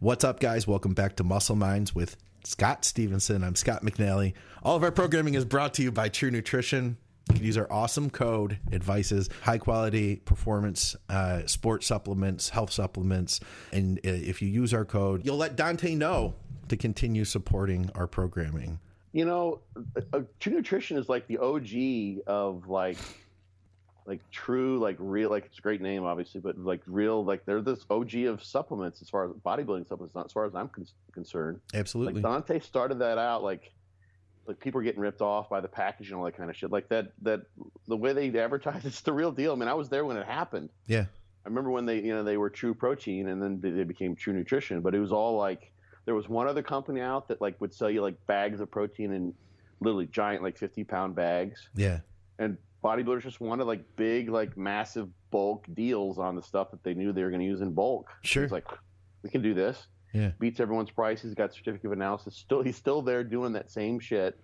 What's up, guys? Welcome back to Muscle Minds with Scott Stevenson. I'm Scott McNally. All of our programming is brought to you by True Nutrition. You can use our awesome code, Advices, high quality performance, sports supplements, health supplements. And if you use our code, you'll let Dante know to continue supporting our programming. You know, True Nutrition is like the OG of like true, like real, like it's a great name, obviously, but like real, like they're this OG of supplements as far as bodybuilding supplements, not as far as I'm concerned. Absolutely. Like Dante started that out, like people are getting ripped off by the package and all that kind of shit. Like that the way they advertise, it's the real deal. I mean, I was there when it happened. Yeah. I remember when they were True Protein and then they became True Nutrition, but it was all like, there was one other company out that like would sell you like bags of protein in literally giant, like 50-pound bags. Yeah. And bodybuilders just wanted like big, like massive bulk deals on the stuff that they knew they were going to use in bulk. Sure. It's like, we can do this. Yeah. Beats everyone's price. He's got certificate of analysis. He's still there doing that same shit.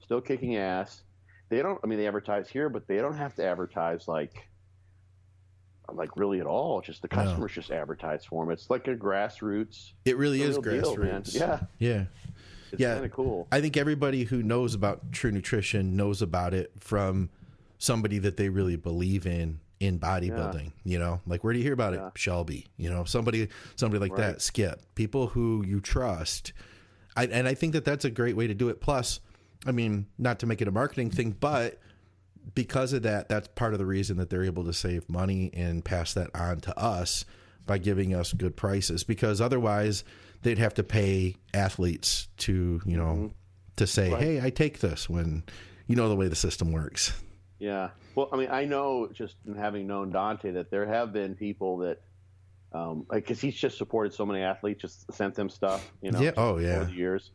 Still kicking ass. They advertise here, but they don't have to advertise like really at all. Just the customers just advertise for them. It's like a grassroots. It really is grassroots. Deal, man. Yeah. It's kind of cool. I think everybody who knows about True Nutrition knows about it from somebody that they really believe in bodybuilding. You know, like, where do you hear about it? Shelby, you know, somebody like that, Skip, people who you trust. And I think that that's a great way to do it. Plus, I mean, not to make it a marketing thing, but because of that, that's part of the reason that they're able to save money and pass that on to us by giving us good prices, because otherwise they'd have to pay athletes to, you know, to say, hey, I take this, when you know the way the system works. Yeah. Well, I mean, I know, just in having known Dante, that there have been people that, like, because he's just supported so many athletes, just sent them stuff, you know, over the years.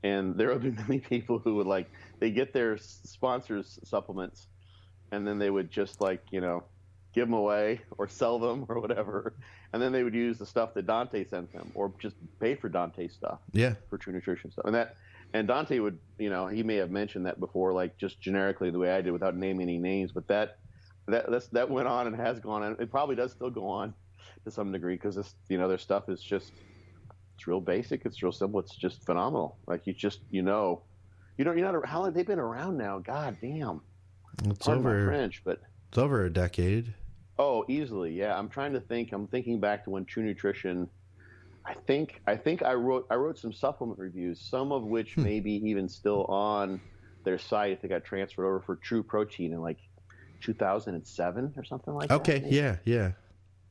And there have been many people who would, like, they get their sponsors supplements, and then they would just, like, you know, give them away or sell them or whatever. And then they would use the stuff that Dante sent them, or just pay for Dante's stuff. Yeah. For True Nutrition stuff. And Dante would, you know, he may have mentioned that before, like, just generically the way I did without naming any names, but that went on and has gone on. It probably does still go on to some degree, because, you know, their stuff is just, it's real basic. It's real simple. It's just phenomenal. Like, you're not, how long they've been around now? God damn. It's over French, but it's over a decade. Oh, easily. Yeah. I'm trying to think. I'm thinking back to when True Nutrition, I think I wrote some supplement reviews, some of which maybe even still on their site if they got transferred over for True Protein in like 2007 or something like that. Okay. Yeah.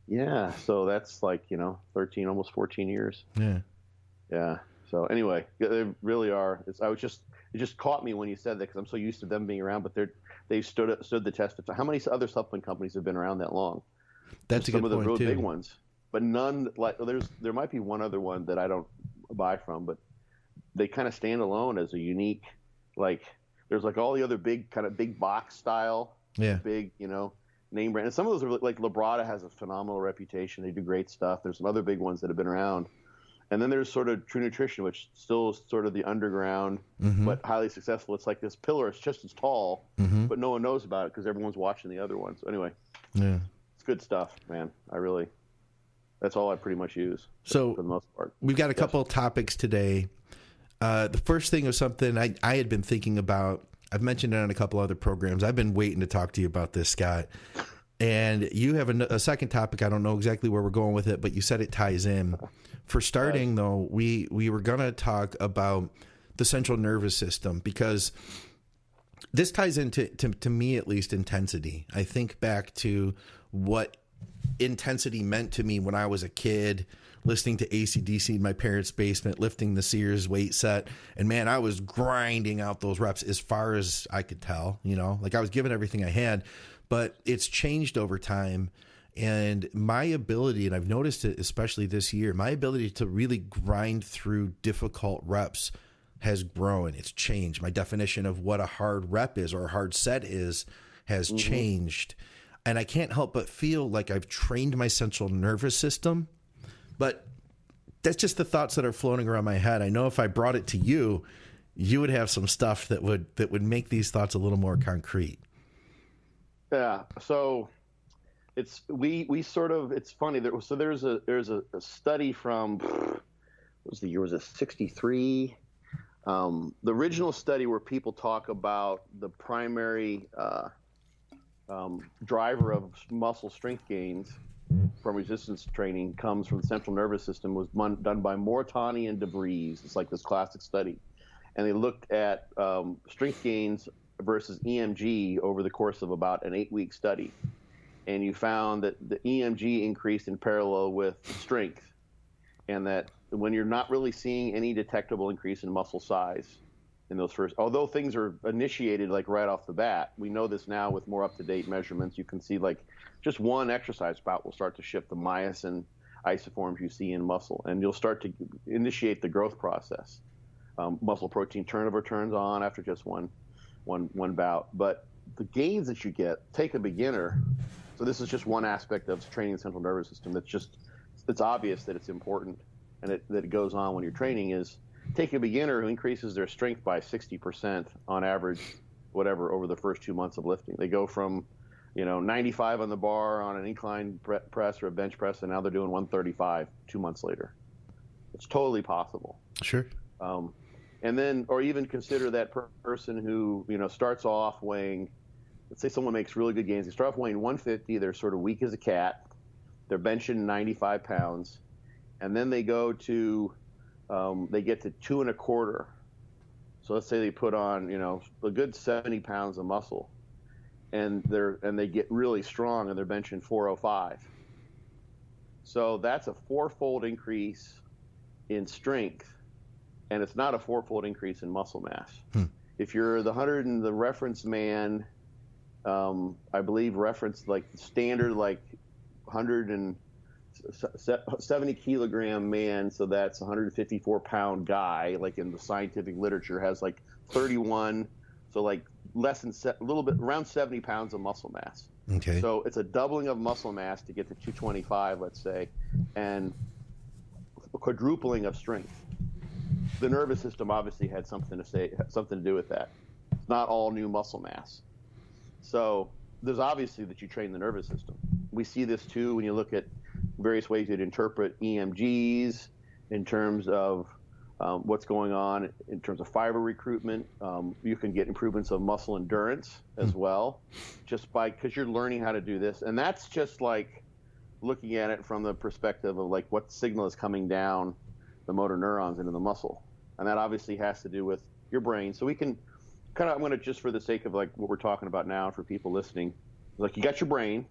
Yeah. So that's like, you know, 13, almost 14 years. Yeah. Yeah. So anyway, they really are. It just caught me when you said that, because I'm so used to them being around, but they stood the test of time. How many other supplement companies have been around that long? That's a good point, some of the real too. big ones, but none, like, there might be one other one that I don't buy from, but they kind of stand alone as a unique, like, there's like all the other big box style, big, you know, name brand. And some of those are like Labrada has a phenomenal reputation. They do great stuff. There's some other big ones that have been around. And then there's sort of True Nutrition, which still is sort of the underground, but highly successful. It's like this pillar. It's just as tall, but no one knows about it because everyone's watching the other one. So anyway, it's good stuff, man. That's all I pretty much use. So for the most part, we've got a couple of topics today. The first thing was something I had been thinking about. I've mentioned it on a couple other programs. I've been waiting to talk to you about this, Scott. And you have a second topic. I don't know exactly where we're going with it, but you said it ties in. For starting, though, we were going to talk about the central nervous system, because this ties into, to me at least, intensity. I think back to what intensity meant to me when I was a kid, listening to AC/DC in my parents' basement, lifting the Sears weight set. And man, I was grinding out those reps as far as I could tell, you know, like I was giving everything I had, but it's changed over time. And my ability, and I've noticed it especially this year, my ability to really grind through difficult reps has grown. It's changed. My definition of what a hard rep is or a hard set is has changed. And I can't help but feel like I've trained my central nervous system. But that's just the thoughts that are floating around my head. I know if I brought it to you, you would have some stuff that would make these thoughts a little more concrete. Yeah. So it's funny. There's a study from was the year? Was it 63? The original study where people talk about the primary driver of muscle strength gains from resistance training comes from the central nervous system was done by Mortani and DeVries. It's like this classic study. And they looked at strength gains versus EMG over the course of about an 8-week study. And you found that the EMG increased in parallel with strength, and that when you're not really seeing any detectable increase in muscle size in those first, although things are initiated like right off the bat, we know this now with more up-to-date measurements. You can see like just one exercise bout will start to shift the myosin isoforms you see in muscle, and you'll start to initiate the growth process. Muscle protein turnover turns on after just one bout. But the gains that you get, take a beginner. So this is just one aspect of training the central nervous system. It's obvious that it's important, and that it goes on when you're training. Is take a beginner who increases their strength by 60% on average, whatever, over the first 2 months of lifting. They go from 95 on the bar on an incline press or a bench press, and now they're doing 135 2 months later. It's totally possible. Sure. And then, or even consider that person who, starts off weighing, let's say someone makes really good gains. They start off weighing 150. They're sort of weak as a cat. They're benching 95 pounds. And then they go to, they get to 2.25. So let's say they put on, a good 70 pounds of muscle, and they get really strong, and they're benching 405. So that's a 4-fold increase in strength, and it's not a 4-fold increase in muscle mass. If you're the 100 and the reference man, I believe reference like the standard like 170 kilogram man, so that's 154 pound guy, like in the scientific literature, has like 31, so like less than a little bit around 70 pounds of muscle mass. Okay. So it's a doubling of muscle mass to get to 225, let's say, and a quadrupling of strength. The nervous system obviously had something to do with that. It's not all new muscle mass. So there's obviously that you train the nervous system. We see this too when you look at various ways you'd interpret EMGs in terms of what's going on in terms of fiber recruitment. You can get improvements of muscle endurance as well, just because you're learning how to do this. And that's just like looking at it from the perspective of like what signal is coming down the motor neurons into the muscle. And that obviously has to do with your brain. So we can kind of, I'm going to, just for the sake of like what we're talking about now for people listening, like you got your brain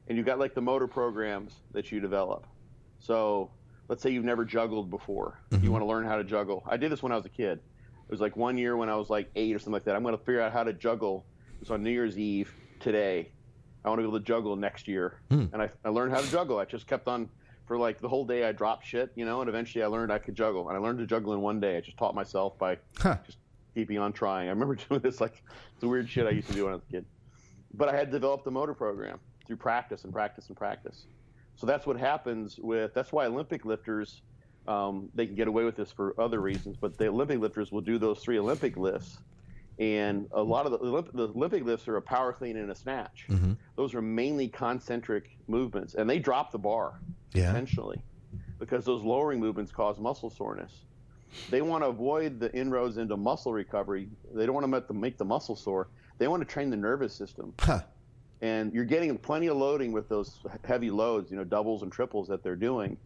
and you got like the motor programs that you develop. So let's say you've never juggled before. You want to learn how to juggle. I did this when I was a kid. It was like one year when I was like 8 or something like that. I'm going to figure out how to juggle. It's on New Year's Eve today. I want to be able to juggle next year. And I learned how to juggle. I just kept on. For like the whole day, I dropped shit, and eventually I learned I could juggle. And I learned to juggle in one day. I just taught myself by just keeping on trying. I remember doing this, like, it's the weird shit I used to do when I was a kid. But I had developed a motor program through practice and practice and practice. So that's what happens that's why Olympic lifters, they can get away with this for other reasons, but the Olympic lifters will do those 3 Olympic lifts. And a lot of the Olympic lifts are a power clean and a snatch. Those are mainly concentric movements, and they drop the bar intentionally because those lowering movements cause muscle soreness. They want to avoid the inroads into muscle recovery. They don't want to make the muscle sore. They want to train the nervous system. And you're getting plenty of loading with those heavy loads, doubles and triples that they're doing.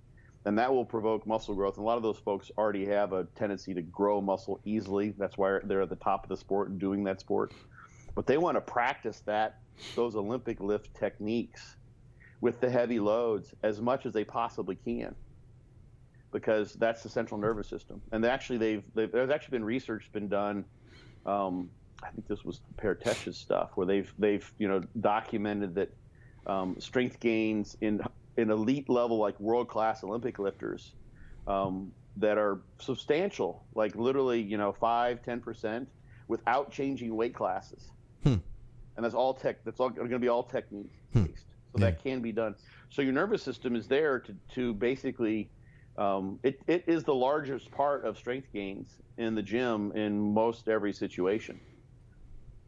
And that will provoke muscle growth. And a lot of those folks already have a tendency to grow muscle easily. That's why they're at the top of the sport and doing that sport. But they want to practice those Olympic lift techniques with the heavy loads as much as they possibly can, because that's the central nervous system. And actually, there's actually been research been done. I think this was Paratesh's stuff, where they've documented that strength gains in elite level, like world-class Olympic lifters, that are substantial, like literally, 5-10% without changing weight classes. And that's all going to be all technique based. So that can be done. So your nervous system is there to basically, it is the largest part of strength gains in the gym in most every situation.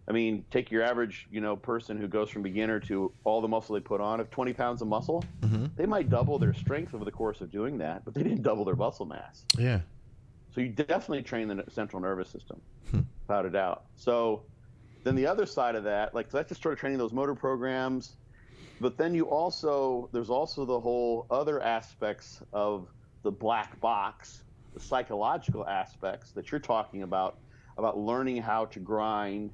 I mean, take your average, person who goes from beginner to all the muscle they put on. Of 20 pounds of muscle, they might double their strength over the course of doing that, but they didn't double their muscle mass. Yeah. So you definitely train the central nervous system, without a doubt. So then the other side of that, like, that's just sort of training those motor programs. But then there's also the whole other aspects of the black box, the psychological aspects that you're talking about learning how to grind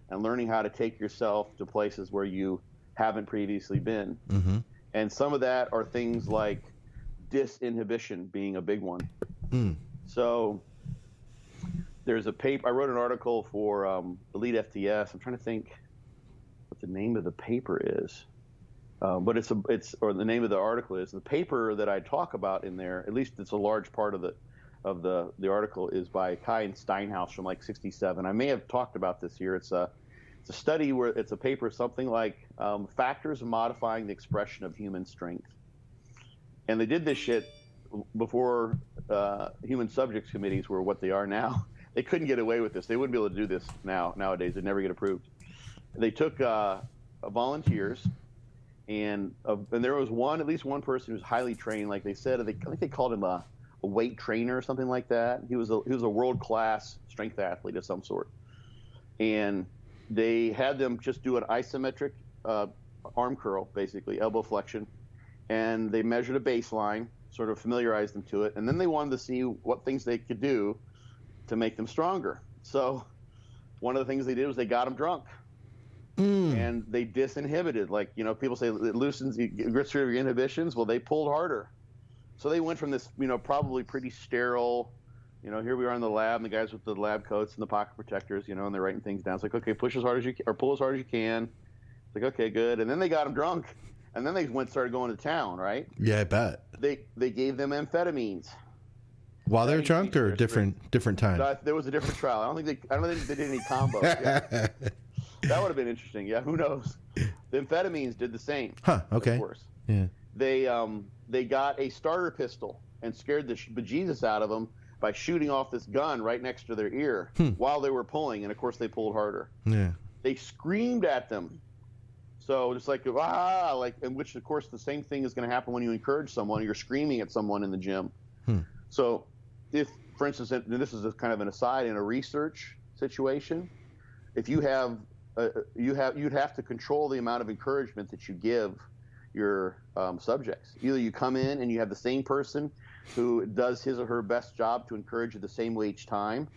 and learning how to take yourself to places where you haven't previously been. And some of that are things like disinhibition being a big one. So there's a paper, I wrote an article for Elite FTS. I'm trying to think what the name of the paper is. But or the name of the article is, the paper that I talk about in there, at least it's a large part of the article, is by Kai and Steinhaus from like 67. I may have talked about this here. It's a study where it's a paper, something like factors modifying the expression of human strength. And they did this shit before human subjects committees were what they are now. They couldn't get away with this. They wouldn't be able to do this nowadays. They'd never get approved. They took volunteers, and there was at least one person who was highly trained. Like they said, I think they called him a weight trainer or something like that. He was a world-class strength athlete of some sort. And they had them just do an isometric arm curl, basically, elbow flexion. And they measured a baseline, sort of familiarized them to it. And then they wanted to see what things they could do to make them stronger. So one of the things they did was they got them drunk. And they disinhibited. Like, people say it gets rid of your inhibitions. Well, they pulled harder. So they went from this, probably pretty sterile, here we are in the lab, and the guys with the lab coats and the pocket protectors, and they're writing things down. It's like, okay, push as hard as you can, or pull as hard as you can. It's like, okay, good. And then they got them drunk, and then they started going to town, right? Yeah, I bet. They gave them amphetamines. While they're drunk, or different time? There was a different trial. I don't think they did any combos. Yeah. That would have been interesting. Yeah, who knows? The amphetamines did the same. Huh, okay. Of course. Yeah. They got a starter pistol and scared the bejesus out of them by shooting off this gun right next to their ear while they were pulling, and of course they pulled harder. Yeah. They screamed at them. So just like, in which of course the same thing is going to happen when you encourage someone. You're screaming at someone in the gym. So if, for instance, and this is kind of an aside, in a research situation, if you'd have to control the amount of encouragement that you give your subjects. Either you come in and you have the same person who does his or her best job to encourage you the same way each time,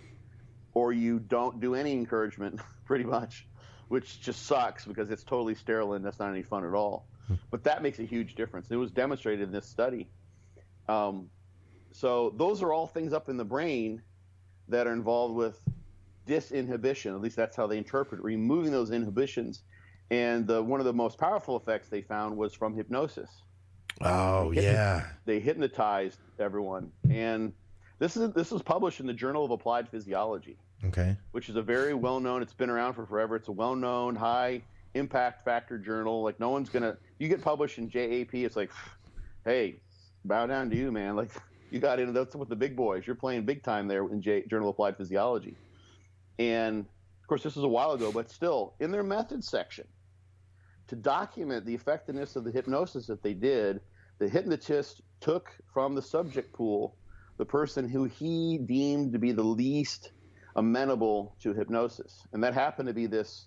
or you don't do any encouragement, pretty much, which just sucks because it's totally sterile and that's not any fun at all. But that makes a huge difference. It was demonstrated in this study. So those are all things up in the brain that are involved with disinhibition. At least that's how they interpret it, removing those inhibitions. And one of the most powerful effects they found was from hypnosis. Oh, yeah. They hypnotized everyone. And this was published in the Journal of Applied Physiology. Okay. Which is a very well-known, it's been around for forever. It's a well-known, high impact factor journal. Like, no one's going to, you get published in JAP, it's like, hey, bow down to you, man. Like, you got into that's with the big boys. You're playing big time there in Journal of Applied Physiology. And, of course, this was a while ago, but still, in their methods section, to document the effectiveness of the hypnosis that they did, the hypnotist took from the subject pool the person who he deemed to be the least amenable to hypnosis. And that happened to be this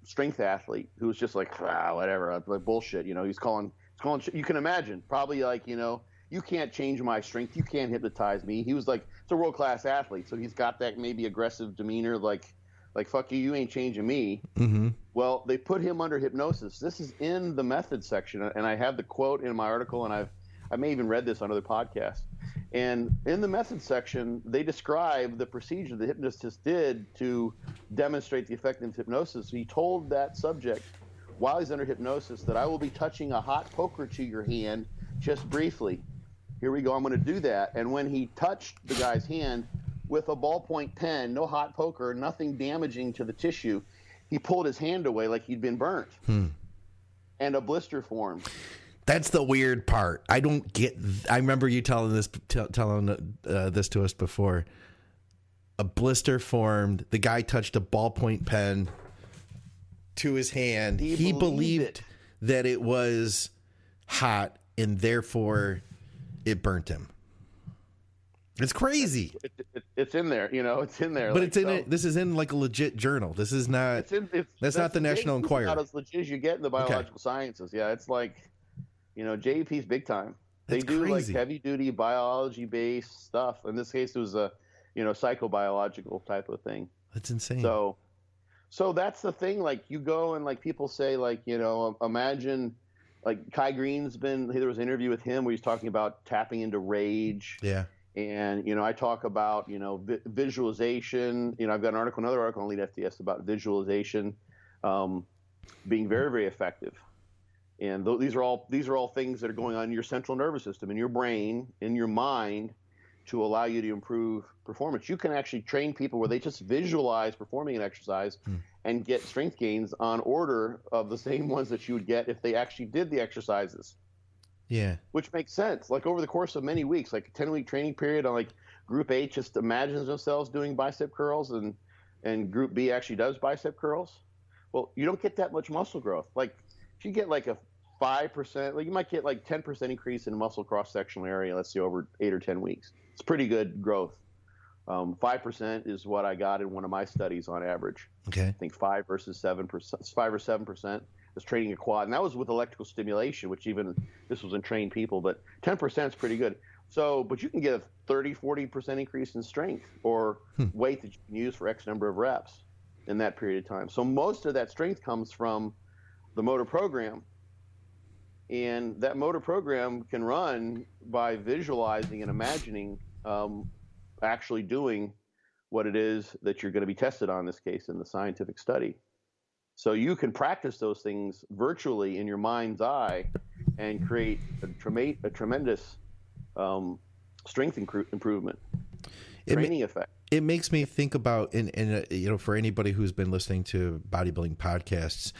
strength athlete who was just like, whatever, like bullshit. He's calling, you can imagine, probably like, you can't change my strength. You can't hypnotize me. He was like, it's a world-class athlete. So he's got that maybe aggressive demeanor, like fuck you, you ain't changing me. Mm-hmm. Well, they put him under hypnosis. This is in the methods section, and I have the quote in my article, and I may even read this on other podcasts. And in the methods section, they describe the procedure the hypnotist did to demonstrate the effectiveness of hypnosis. He told that subject, while he's under hypnosis, that I will be touching a hot poker to your hand just briefly. Here we go, I'm going to do that. And when he touched the guy's hand with a ballpoint pen, no hot poker, nothing damaging to the tissue, he pulled his hand away like he'd been burnt. And a blister formed. That's the weird part. I don't get. I remember you telling this to us before. a blister formed. The guy touched a ballpoint pen to his hand. He believed that it was hot, and therefore it burnt him. It's crazy. It's in there, it's in there. But it's in it. This is in like a legit journal. This is not. That's not the National Enquirer. It's not as legit as you get in the biological sciences. Yeah, it's like, JEP's big time. They do crazy. like heavy duty biology based stuff. In this case, it was a psychobiological type of thing. That's insane. So that's the thing. Like you go and like people say like imagine like Kai Green's there was an interview with him where he's talking about tapping into rage. Yeah. And, I talk about, visualization. I've got another article on Lead FDS about visualization being very, very effective. And these are all things that are going on in your central nervous system, in your brain, in your mind, to allow you to improve performance. You can actually train people where they just visualize performing an exercise and get strength gains on order of the same ones that you would get if they actually did the exercises. Yeah. Which makes sense. Like over the course of many weeks, like a 10-week training period on like Group A just imagines themselves doing bicep curls and Group B actually does bicep curls. Well, you don't get that much muscle growth. Like if you get like a 5%, like you might get like 10% increase in muscle cross-sectional area, let's say over 8 or 10 weeks. It's pretty good growth. 5% is what I got in one of my studies on average. Okay. I think 5 or 7%. Was training a quad, and that was with electrical stimulation, which even this was in trained people, but 10% is pretty good. So, but you can get a 30-40% increase in strength or weight that you can use for X number of reps in that period of time. So most of that strength comes from the motor program, and that motor program can run by visualizing and imagining actually doing what it is that you're going to be tested on, in this case, in the scientific study. So you can practice those things virtually in your mind's eye and create a tremendous strength improvement, training effect. It makes me think about, for anybody who's been listening to bodybuilding podcasts,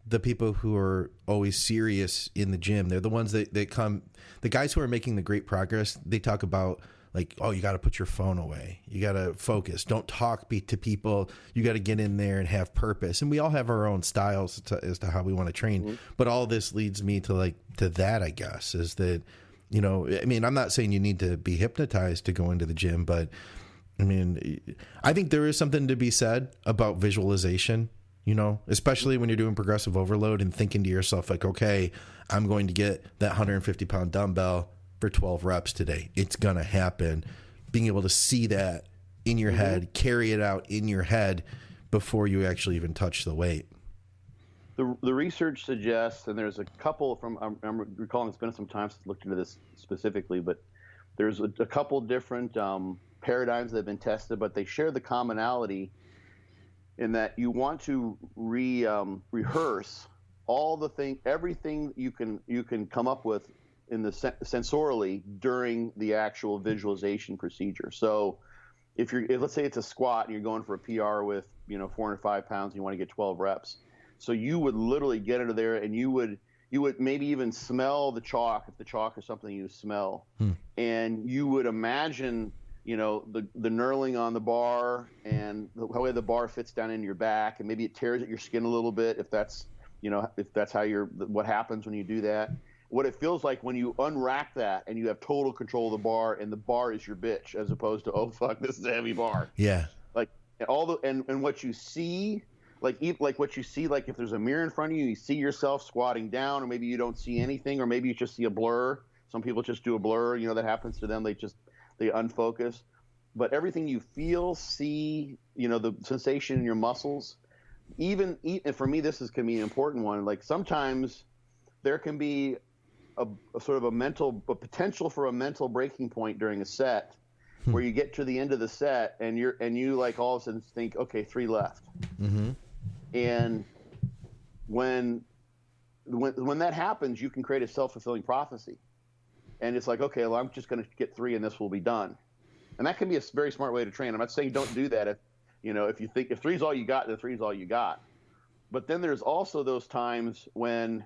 the people who are always serious in the gym, they're the ones that come, the guys who are making the great progress, they talk about like, oh, you got to put your phone away. You got to focus. Don't talk to people. You got to get in there and have purpose. And we all have our own styles as to how we want to train. Mm-hmm. But all this leads me to that, I guess, is that, I'm not saying you need to be hypnotized to go into the gym, but I think there is something to be said about visualization, especially when you're doing progressive overload and thinking to yourself like, okay, I'm going to get that 150-pound dumbbell for 12 reps today. It's going to happen. Being able to see that in your head, carry it out in your head before you actually even touch the weight. The research suggests, and there's a couple I'm recalling, it's been some time since I looked into this specifically, but there's a couple different paradigms that have been tested, but they share the commonality in that you want to rehearse everything you can come up with in the sensorily during the actual visualization procedure. So if let's say it's a squat and you're going for a PR with 405 pounds and you want to get 12 reps, so you would literally get into there and you would maybe even smell the chalk if the chalk is something you smell, and you would imagine the knurling on the bar and the way the bar fits down in your back, and maybe it tears at your skin a little bit if that's how what happens when you do that. What it feels like when you unrack that and you have total control of the bar, and the bar is your bitch, as opposed to, oh fuck, this is a heavy bar. Yeah. Like and what you see, like if there's a mirror in front of you, you see yourself squatting down, or maybe you don't see anything, or maybe you just see a blur. Some people just do a blur, that happens to them. They unfocus. But everything you feel, see, the sensation in your muscles, and for me, can be an important one. Like sometimes there can be a sort of a potential for a mental breaking point during a set where you get to the end of the set and you like all of a sudden think, okay, 3 left. Mm-hmm. And when that happens, you can create a self-fulfilling prophecy. And it's like, okay, well, I'm just going to get 3 and this will be done. And that can be a very smart way to train. I'm not saying don't do that. If you think if 3 is all you got, then 3 is all you got. But then there's also those times when,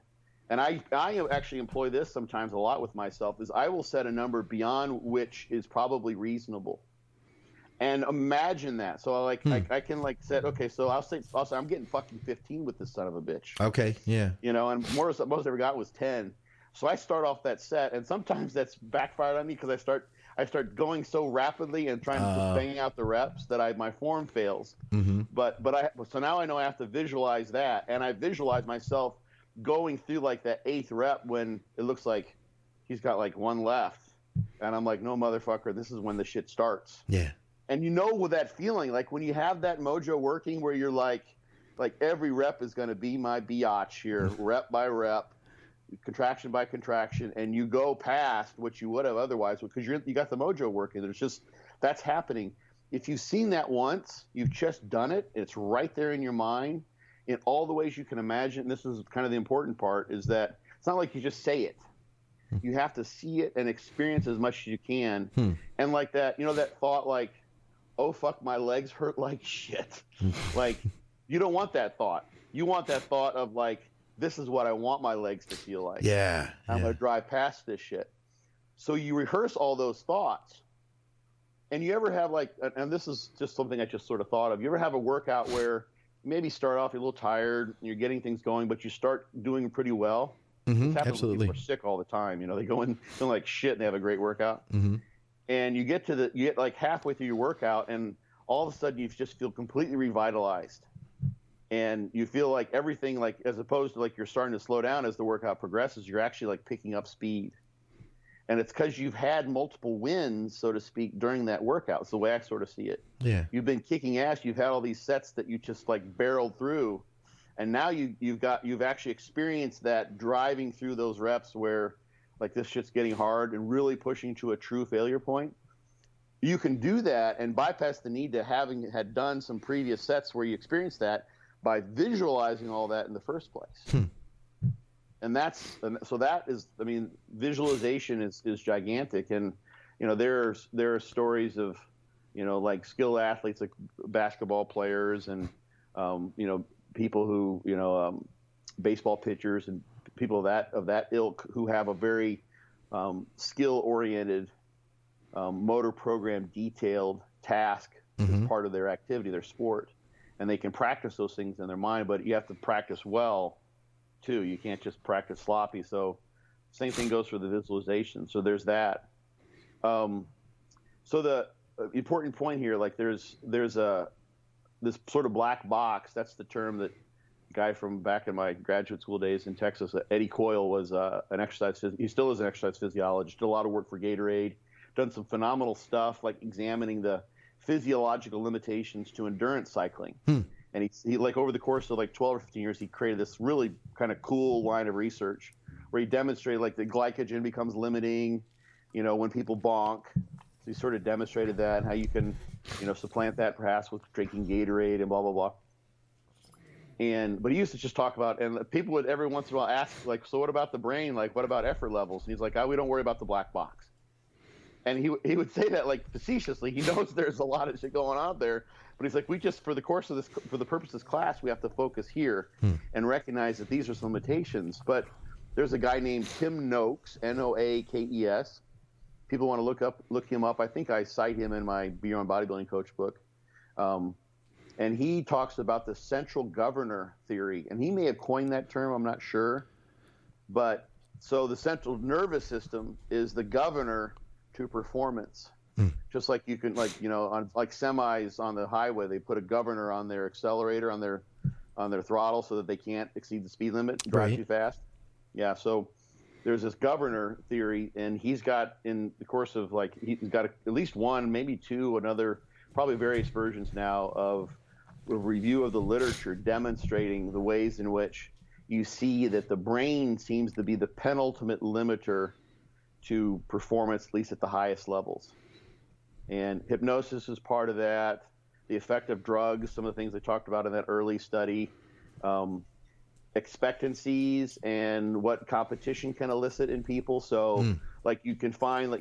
and I actually employ this sometimes a lot with myself, is I will set a number beyond which is probably reasonable. And imagine that. So I can like set, okay, so I'll say I'm getting fucking 15 with this son of a bitch. Okay, yeah. You know, and most I ever got was 10. So I start off that set, and sometimes that's backfired on me because I start going so rapidly and trying to bang out the reps that my form fails. Mm-hmm. So now I know I have to visualize that, and I visualize myself going through like that 8th rep when it looks like he's got like one left, and I'm like, no motherfucker, this is when the shit starts. Yeah. And you know, with that feeling, like when you have that mojo working, where you're like every rep is going to be my biatch here, rep by rep, contraction by contraction, and you go past what you would have otherwise because you got the mojo working. That's happening. If you've seen that once, you've just done it. It's right there in your mind in all the ways you can imagine. This is kind of the important part, is that it's not like you just say it. You have to see it and experience as much as you can. And like that, you know, that thought like, oh, fuck, my legs hurt like shit. Like, you don't want that thought. You want that thought of like, this is what I want my legs to feel like. Yeah. I'm going to drive past this shit. So you rehearse all those thoughts. And you ever have like, and this is just something I just sort of thought of, you ever have a workout where you maybe start off, you're a little tired, and you're getting things going, but you start doing pretty well? Mm-hmm, happens absolutely. When people are sick all the time. You know, they go in feeling like shit and they have a great workout. Mm-hmm. And you get like halfway through your workout, and all of a sudden you just feel completely revitalized. And you feel like everything, like, as opposed to like you're starting to slow down as the workout progresses, you're actually like picking up speed. And it's because you've had multiple wins, so to speak, during that workout. It's the way I sort of see it. Yeah. You've been kicking ass. You've had all these sets that you just like barreled through. And now you've actually experienced that driving through those reps where like this shit's getting hard and really pushing to a true failure point. You can do that and bypass the need to having had done some previous sets where you experienced that by visualizing all that in the first place. And so that is, I mean, visualization is gigantic. And, you know, there are stories of, you know, like skilled athletes, like basketball players and, you know, people who, you know, baseball pitchers and people of that ilk who have a very skill-oriented, motor program detailed task as part of their activity, their sport. And they can practice those things in their mind, but you have to practice well, too. You can't just practice sloppy. So same thing goes for the visualization. So there's that. So the important point here, like there's this sort of black box. That's the term that a guy from back in my graduate school days in Texas, Eddie Coyle, was he still is an exercise physiologist, did a lot of work for Gatorade, done some phenomenal stuff like examining the physiological limitations to endurance cycling. And he like over the course of like 12 or 15 years, he created this really kind of cool line of research where he demonstrated like the glycogen becomes limiting, you know, when people bonk. So he sort of demonstrated that and how you can, you know, supplant that perhaps with drinking Gatorade and blah, blah, blah. But he used to just talk about, and people would every once in a while ask, like, so what about the brain? Like, what about effort levels? And he's like, we don't worry about the black box. And he would say that like facetiously. He knows there's a lot of shit going on there, but he's like, we just, for the purpose of this class, we have to focus here and recognize that these are some limitations. But there's a guy named Tim Noakes, Noakes. People want to look him up. I think I cite him in my Beyond Bodybuilding Coach book. And he talks about the central governor theory. And he may have coined that term, I'm not sure. But so the central nervous system is the governor to performance. Just like you can, like, you know, on like semis on the highway, they put a governor on their accelerator, on their throttle, so that they can't exceed the speed limit and drive too fast. Yeah, so there's this governor theory, and he's got, in the course of like, he's got at least one, maybe two, probably various versions now of a review of the literature demonstrating the ways in which you see that the brain seems to be the penultimate limiter to performance, at least at the highest levels. And hypnosis is part of that. The effect of drugs, some of the things they talked about in that early study, expectancies and what competition can elicit in people. So like you can find that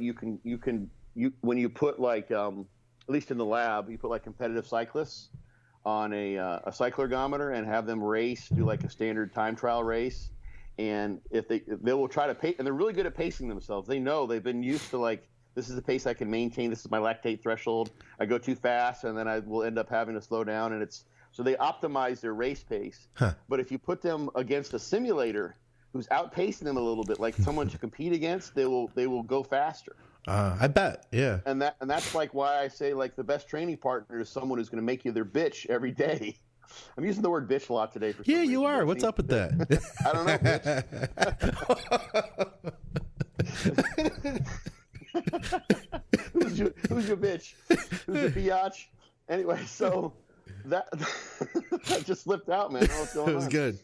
when you put like, at least in the lab, you put like competitive cyclists on a cyclergometer and have them do like a standard time trial race. And if they will try to pace, and they're really good at pacing themselves. They know they've been used to like this is the pace I can maintain. This is my lactate threshold. I go too fast, and then I will end up having to slow down. And so they optimize their race pace. Huh. But if you put them against a simulator who's outpacing them a little bit, like someone to compete against, they will go faster. I bet, yeah. And that's like why I say like the best training partner is someone who's going to make you their bitch every day. I'm using the word bitch a lot today. Yeah, you are. What's up with that? I don't know, bitch. Who's your bitch? Who's your biatch? Anyway, so that just slipped out, man. I don't know what's going on. It was good.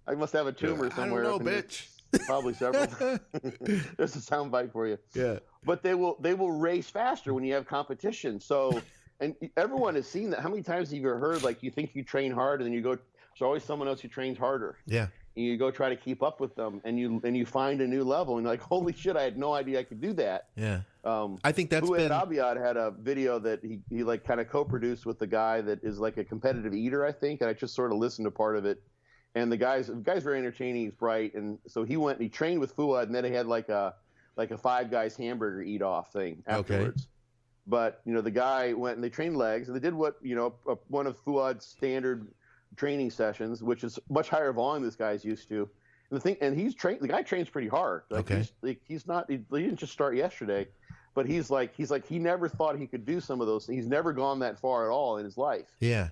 I must have a tumor somewhere. I don't know, bitch. Probably several. There's a sound bite for you. Yeah. But they will race faster when you have competition. So, and everyone has seen that. How many times have you ever heard, like, you think you train hard and then you go, there's always someone else who trains harder. Yeah. And you go try to keep up with them, and you find a new level, and you're like, holy shit, I had no idea I could do that. Yeah. I think that's been. Abiad had a video that he like kind of co-produced with the guy that is like a competitive eater, I think, and I just sort of listened to part of it. And the guy's very entertaining. He's bright, and so he went and he trained with Fuad, and then he had like a Five Guys hamburger eat off thing afterwards. Okay. But the guy went and they trained legs, and they did what one of Fuad's standard training sessions, which is much higher volume this guy's used to. And the guy trains pretty hard. Like, okay. He didn't just start yesterday, but he's like he never thought he could do some of those things. He's never gone that far at all in his life. Yeah.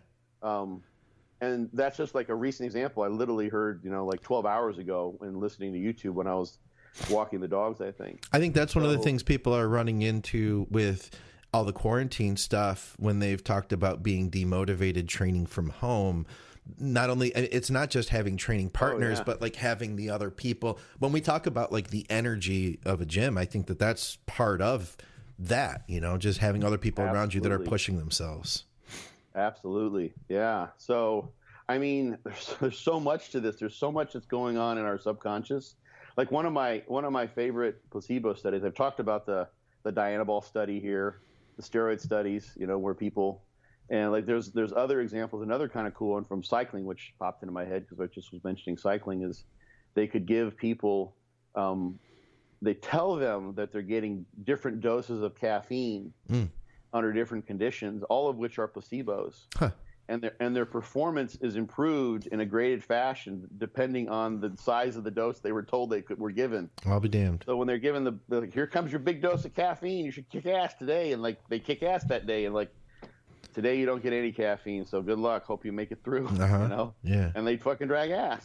And that's just like a recent example. I literally heard, like 12 hours ago and listening to YouTube when I was walking the dogs, I think. I think that's one of the things people are running into with all the quarantine stuff when they've talked about being demotivated training from home. Not only, it's not just having training partners, but like having the other people. When we talk about like the energy of a gym, I think that's part of that, just having other people around you that are pushing themselves. Absolutely. Yeah. So, I mean, there's so much to this. There's so much that's going on in our subconscious. Like one of my favorite placebo studies, I've talked about the Dianabol study here, the steroid studies, where people, and like there's other examples. Another kind of cool one from cycling, which popped into my head because I just was mentioning cycling, is they could give people, they tell them that they're getting different doses of caffeine under different conditions, all of which are placebos. Huh. And their performance is improved in a graded fashion depending on the size of the dose they were told were given. I'll be damned. So when they're given here comes your big dose of caffeine, you should kick ass today, and like they kick ass that day, and like today you don't get any caffeine, so good luck. Hope you make it through. Yeah. And they fucking drag ass.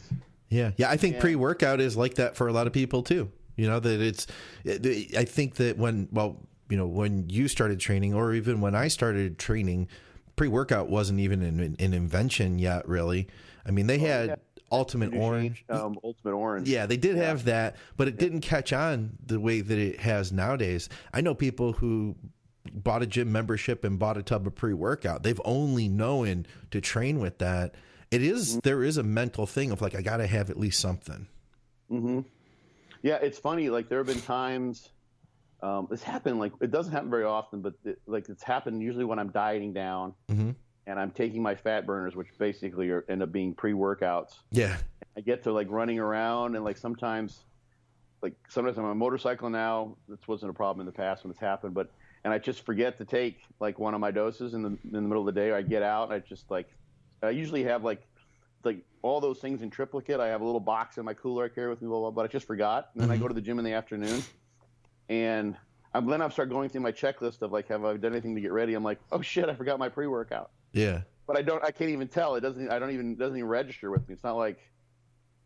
Yeah. I think pre-workout is like that for a lot of people too. That I think that when you started training, or even when I started training, pre-workout wasn't even an invention yet, really. I mean, they had Ultimate Orange. Ultimate Orange. Yeah, they did have that, but it didn't catch on the way that it has nowadays. I know people who bought a gym membership and bought a tub of pre-workout. They've only known to train with that. There is a mental thing of like, I got to have at least something. Mm-hmm. Yeah, it's funny. Like there have been times. It's happened, like it doesn't happen very often, but it's happened usually when I'm dieting down and I'm taking my fat burners, which basically end up being pre-workouts. Yeah. I get to like running around, and like sometimes I'm on a motorcycle now. This wasn't a problem in the past when it's happened, and I just forget to take like one of my doses in the middle of the day. Or I get out, and I just I usually have like all those things in triplicate. I have a little box in my cooler I carry with me, blah, blah, but I just forgot. And then I go to the gym in the afternoon. And then I start going through my checklist of like, have I done anything to get ready? I'm like, oh shit, I forgot my pre-workout. Yeah. But I can't even tell. It doesn't even register with me. It's not like,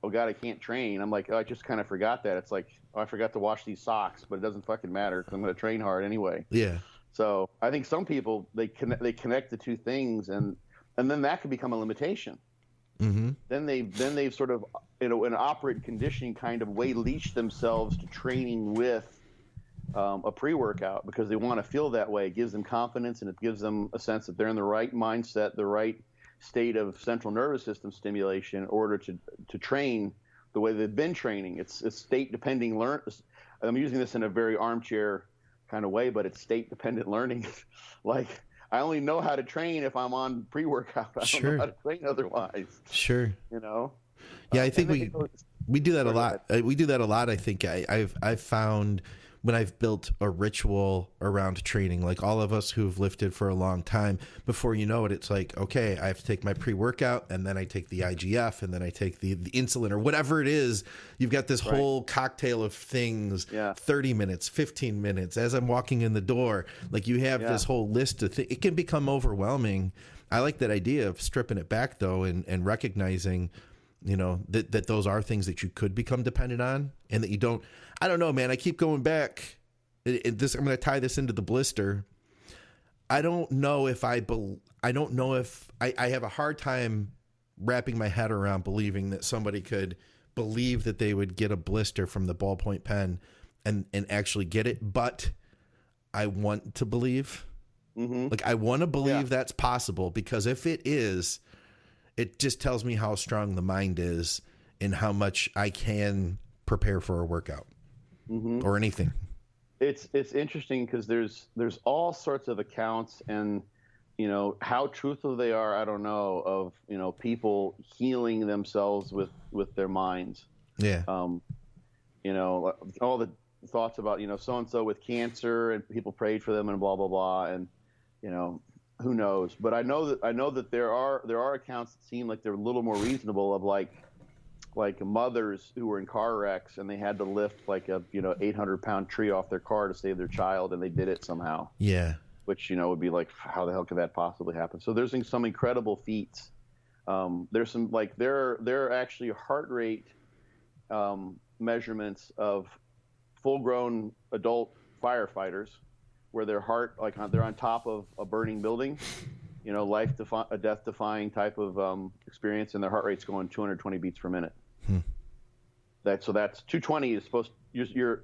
oh God, I can't train. I'm like, oh, I just kind of forgot that. It's like, oh, I forgot to wash these socks, but it doesn't fucking matter because I'm going to train hard anyway. Yeah. So I think some people, they connect the two things, and then that can become a limitation. Mm-hmm. Then they've sort of, in an operant conditioning kind of way, leashed themselves to training with a pre-workout because they want to feel that way. It gives them confidence, and it gives them a sense that they're in the right mindset, the right state of central nervous system stimulation in order to train the way they've been training. It's state-dependent learn. I'm using this in a very armchair kind of way, but it's state-dependent learning. Like, I only know how to train if I'm on pre-workout. I don't know how to train otherwise. Sure. Yeah, I think we do that a lot. We do that a lot. I think I've found when I've built a ritual around training, like all of us who've lifted for a long time, before you know it, it's like, okay, I have to take my pre-workout, and then I take the IGF, and then I take the insulin or whatever it is. You've got this whole cocktail of things, 30 minutes, 15 minutes, as I'm walking in the door. Like you have this whole list of things. It can become overwhelming. I like that idea of stripping it back, though, and recognizing, you know, that those are things that you could become dependent on, and that you don't. I don't know, man. I keep going back. I'm going to tie this into the blister. I don't know if I have a hard time wrapping my head around believing that somebody could believe that they would get a blister from the ballpoint pen and actually get it. But I want to believe. Mm-hmm. Like, I want to believe that's possible, because if it is, it just tells me how strong the mind is and how much I can prepare for a workout or anything. It's interesting because there's all sorts of accounts, and you know how truthful they are, I don't know, of, you know, people healing themselves with their minds. Yeah. You know, all the thoughts about, you know, so and so with cancer, and people prayed for them and blah blah blah, and you know, who knows? But I know that there are accounts that seem like they're a little more reasonable, of like mothers who were in car wrecks and they had to lift like a, you know, 800-pound tree off their car to save their child, and they did it somehow. Yeah. Which, you know, would be like, how the hell could that possibly happen? So there's some incredible feats. There's some, like, there are actually heart rate measurements of full-grown adult firefighters, where their heart, like, they're on top of a burning building, you know, a death-defying type of experience, and their heart rate's going 220 beats per minute. That's 220 is supposed to,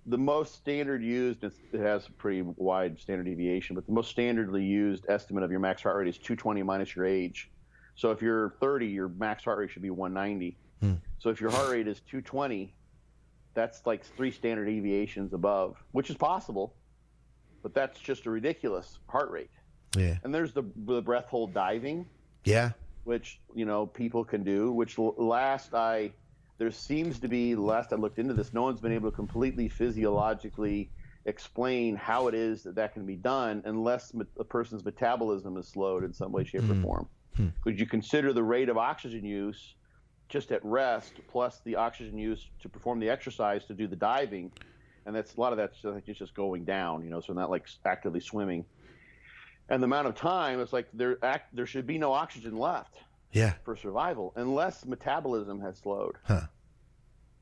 the most standard used, it has a pretty wide standard deviation, but the most standardly used estimate of your max heart rate is 220 minus your age. So if you're 30, your max heart rate should be 190. So if your heart rate is 220, that's like 3 standard deviations above, which is possible, but that's just a ridiculous heart rate. Yeah. And there's the breath hold diving. Yeah. Which, you know, people can do, which there seems to be, last I looked into this, no one's been able to completely physiologically explain how it is that can be done unless a person's metabolism is slowed in some way, shape, or form. Could you consider the rate of oxygen use just at rest plus the oxygen use to perform the exercise to do the diving? And a lot of that's just going down, you know, so not like actively swimming. And the amount of time, it's like there should be no oxygen left for survival unless metabolism has slowed.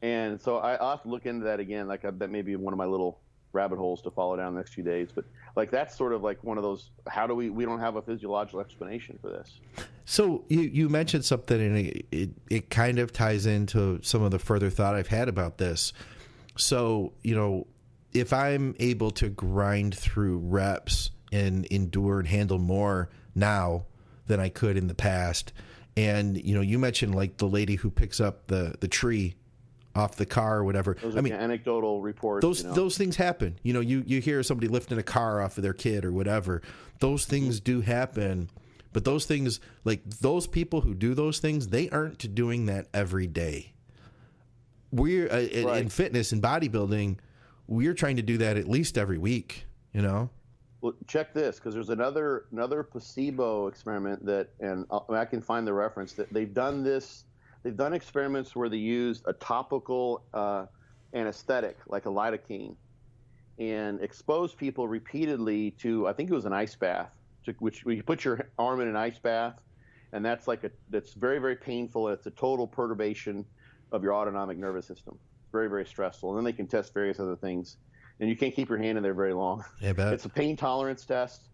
And so I'll have to look into that again. Like, that may be one of my little rabbit holes to follow down the next few days. But like, that's sort of like one of those, how do we don't have a physiological explanation for this. So you mentioned something, and it kind of ties into some of the further thought I've had about this. So, you know, if I'm able to grind through reps and endure and handle more now than I could in the past, and, you know, you mentioned like the lady who picks up the tree off the car or whatever. Those are anecdotal reports. Those things happen. You know, you hear somebody lifting a car off of their kid or whatever. Those things do happen. But those things, like those people who do those things, they aren't doing that every day. We're in fitness and bodybuilding, we're trying to do that at least every week, you know? Well, check this, because there's another placebo experiment that, and I can find the reference, that they've done this. They've done experiments where they used a topical anesthetic like a lidocaine and exposed people repeatedly to, I think it was an ice bath, which you put your arm in an ice bath, and that's very, very painful. It's a total perturbation of your autonomic nervous system. Very, very stressful. And then they can test various other things. And you can't keep your hand in there very long. Yeah, it's a pain tolerance test.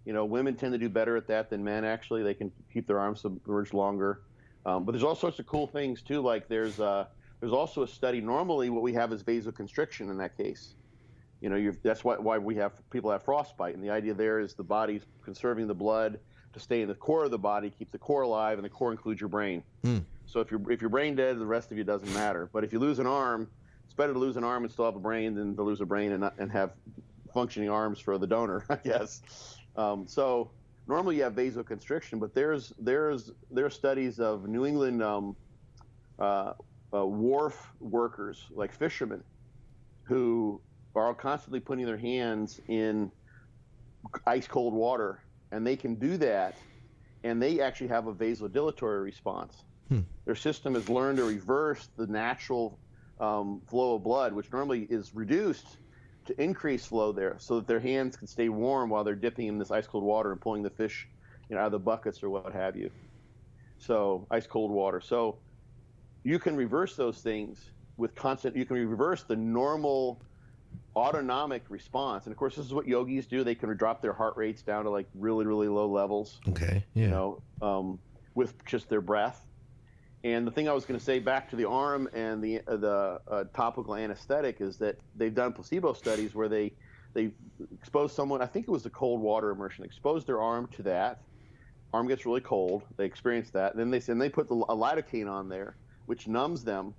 You know, women tend to do better at that than men, actually. They can keep their arms submerged longer. But there's all sorts of cool things, too. Like there's also a study. Normally what we have is vasoconstriction in that case. You know, that's why people have frostbite. And the idea there is the body's conserving the blood to stay in the core of the body, keep the core alive, and the core includes your brain. So if you're brain dead, the rest of you doesn't matter. But if you lose an arm, it's better to lose an arm and still have a brain than to lose a brain and have functioning arms for the donor, I guess. So normally you have vasoconstriction, but there are studies of New England wharf workers, like fishermen, who are constantly putting their hands in ice cold water, and they can do that, and they actually have a vasodilatory response. Their system has learned to reverse the natural flow of blood, which normally is reduced, to increase flow there, so that their hands can stay warm while they're dipping in this ice cold water and pulling the fish, out of the buckets or what have you. So ice cold water. So you can reverse those things with constant. You can reverse the normal autonomic response, and of course, this is what yogis do. They can drop their heart rates down to like really, really low levels. Okay. Yeah. With just their breath. And the thing I was going to say back to the arm and the topical anesthetic is that they've done placebo studies where they exposed someone, I think it was the cold water immersion, exposed their arm to that. Arm gets really cold. They experience that. Then they put a lidocaine on there, which numbs them.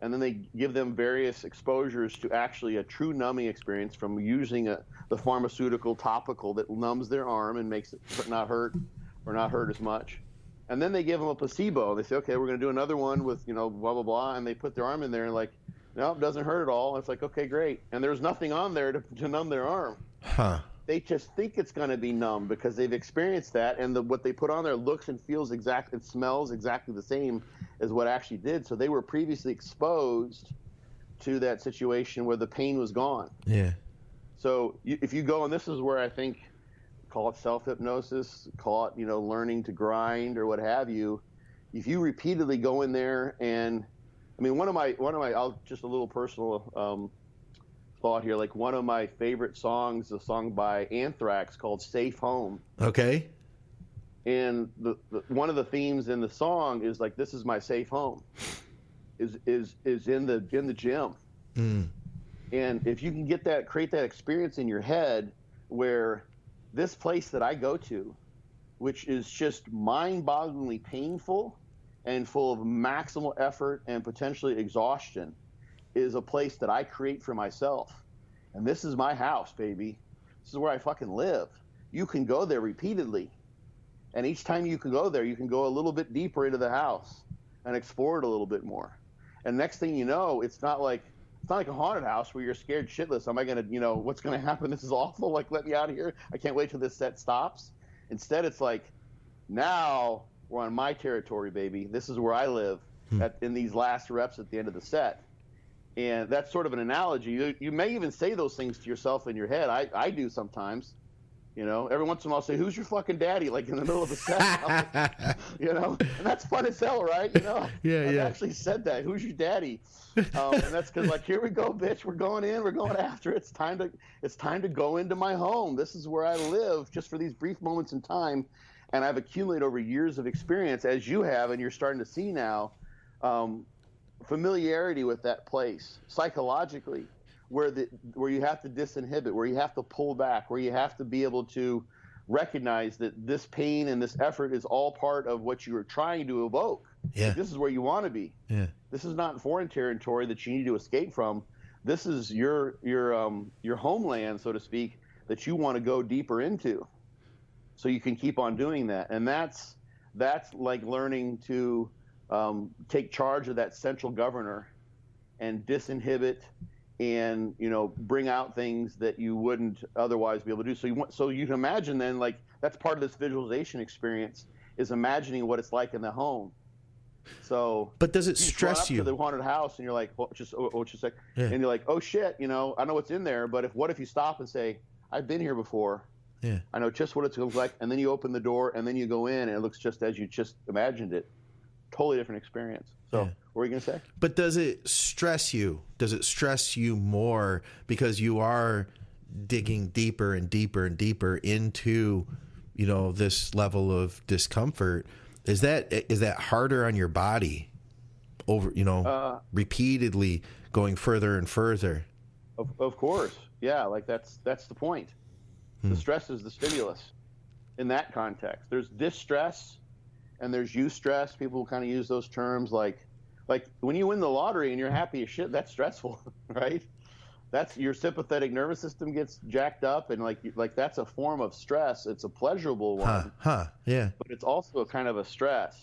And then they give them various exposures to actually a true numbing experience from using the pharmaceutical topical that numbs their arm and makes it not hurt or not hurt as much. And then they give them a placebo. They say, okay, we're going to do another one with, blah, blah, blah. And they put their arm in there and like, no, it doesn't hurt at all. It's like, okay, great. And there's nothing on there to numb their arm. Huh. They just think it's going to be numb because they've experienced that. And what they put on there looks and feels it smells exactly the same as what actually did. So they were previously exposed to that situation where the pain was gone. Yeah. So if you go, and this is where I think, call it self-hypnosis, call it, learning to grind or what have you. If you repeatedly go in there and, one of my, I'll just a little personal thought here, like one of my favorite songs, a song by Anthrax called Safe Home. Okay. And one of the themes in the song is like, this is my safe home, is in the gym. Mm. And if you can create that experience in your head where this place that I go to, which is just mind-bogglingly painful and full of maximal effort and potentially exhaustion, is a place that I create for myself. And this is my house, baby. This is where I fucking live. You can go there repeatedly. And each time you can go there, you can go a little bit deeper into the house and explore it a little bit more. And next thing you know, it's not like a haunted house where you're scared shitless. Am I going to, what's going to happen? This is awful. Like, let me out of here. I can't wait till this set stops. Instead, it's like, now we're on my territory, baby. This is where I live in these last reps at the end of the set. And that's sort of an analogy. You may even say those things to yourself in your head. I do sometimes. Every once in a while I'll say, who's your fucking daddy? Like in the middle of a set. And that's fun as hell, right? I've actually said that. Who's your daddy? And that's because like, here we go, bitch. We're going in. We're going after it. It's time to go into my home. This is where I live just for these brief moments in time. And I've accumulated over years of experience, as you have, and you're starting to see now, familiarity with that place psychologically, where you have to disinhibit, where you have to pull back, where you have to be able to recognize that this pain and this effort is all part of what you are trying to evoke. Yeah. Like, this is where you want to be. Yeah. This is not foreign territory that you need to escape from. This is your homeland, so to speak, that you want to go deeper into. So you can keep on doing that. And that's like learning to take charge of that central governor and disinhibit and bring out things that you wouldn't otherwise be able to do. So you can imagine then, like, that's part of this visualization experience, is imagining what it's like in the home. So, but does it stress you? To the haunted house, and you're like, just a sec, and you're like, oh shit, I know what's in there, but what if you stop and say, I've been here before. Yeah. I know just what it looks like, and then you open the door, and then you go in, and it looks just as you just imagined it. Totally different experience. So, what were you going to say? But does it stress you? Does it stress you more because you are digging deeper and deeper and deeper into, this level of discomfort? Is that harder on your body over, repeatedly going further and further? Of course. Yeah. Like that's the point. The stress is the stimulus in that context. There's distress and there's eustress. People kind of use those terms like when you win the lottery and you're happy as shit, that's stressful, right? That's your sympathetic nervous system gets jacked up, and like that's a form of stress. It's a pleasurable one. Yeah. But it's also a kind of a stress.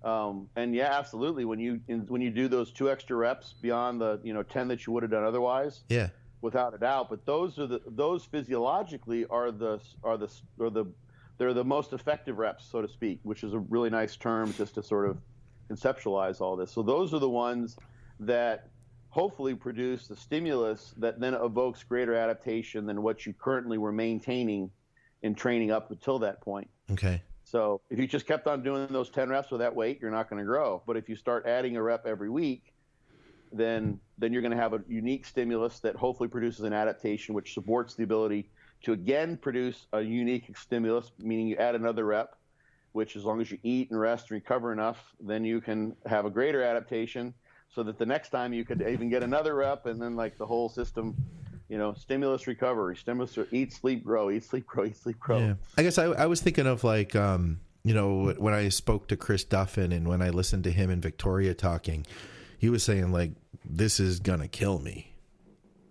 And yeah, absolutely. When you do those 2 extra reps beyond the 10 that you would have done otherwise, yeah, without a doubt. But those physiologically they're the most effective reps, so to speak, which is a really nice term just to sort of conceptualize all this. So those are the ones that hopefully produce the stimulus that then evokes greater adaptation than what you currently were maintaining in training up until that point. Okay. So if you just kept on doing those 10 reps with that weight, you're not going to grow. But if you start adding a rep every week, then you're going to have a unique stimulus that hopefully produces an adaptation, which supports the ability to again produce a unique stimulus, meaning you add another rep, which as long as you eat and rest and recover enough, then you can have a greater adaptation so that the next time you could even get another rep, and then like the whole system, stimulus, recovery, stimulus, eat, sleep, grow, eat, sleep, grow, eat, sleep, grow. Yeah. I guess I was thinking of like, when I spoke to Chris Duffin and when I listened to him and Victoria talking, he was saying like, this is going to kill me.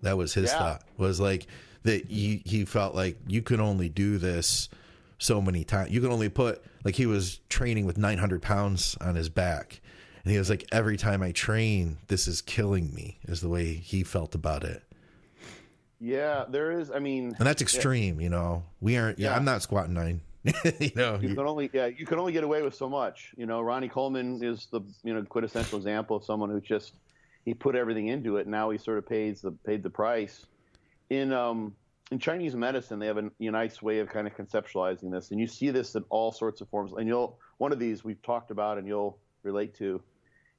That was his thought, was like that he felt like you can only do this so many times. You can only put, like, he was training with 900 pounds on his back. And he was like, every time I train, this is killing me, is the way he felt about it. Yeah, there is. I mean, and that's extreme, we aren't, I'm not squatting 9. You can only get away with so much. Ronnie Coleman is the, quintessential example of someone who he put everything into it. And now he sort of paid the price. In Chinese medicine, they have a nice way of kind of conceptualizing this. And you see this in all sorts of forms. And one of these we've talked about and you'll relate to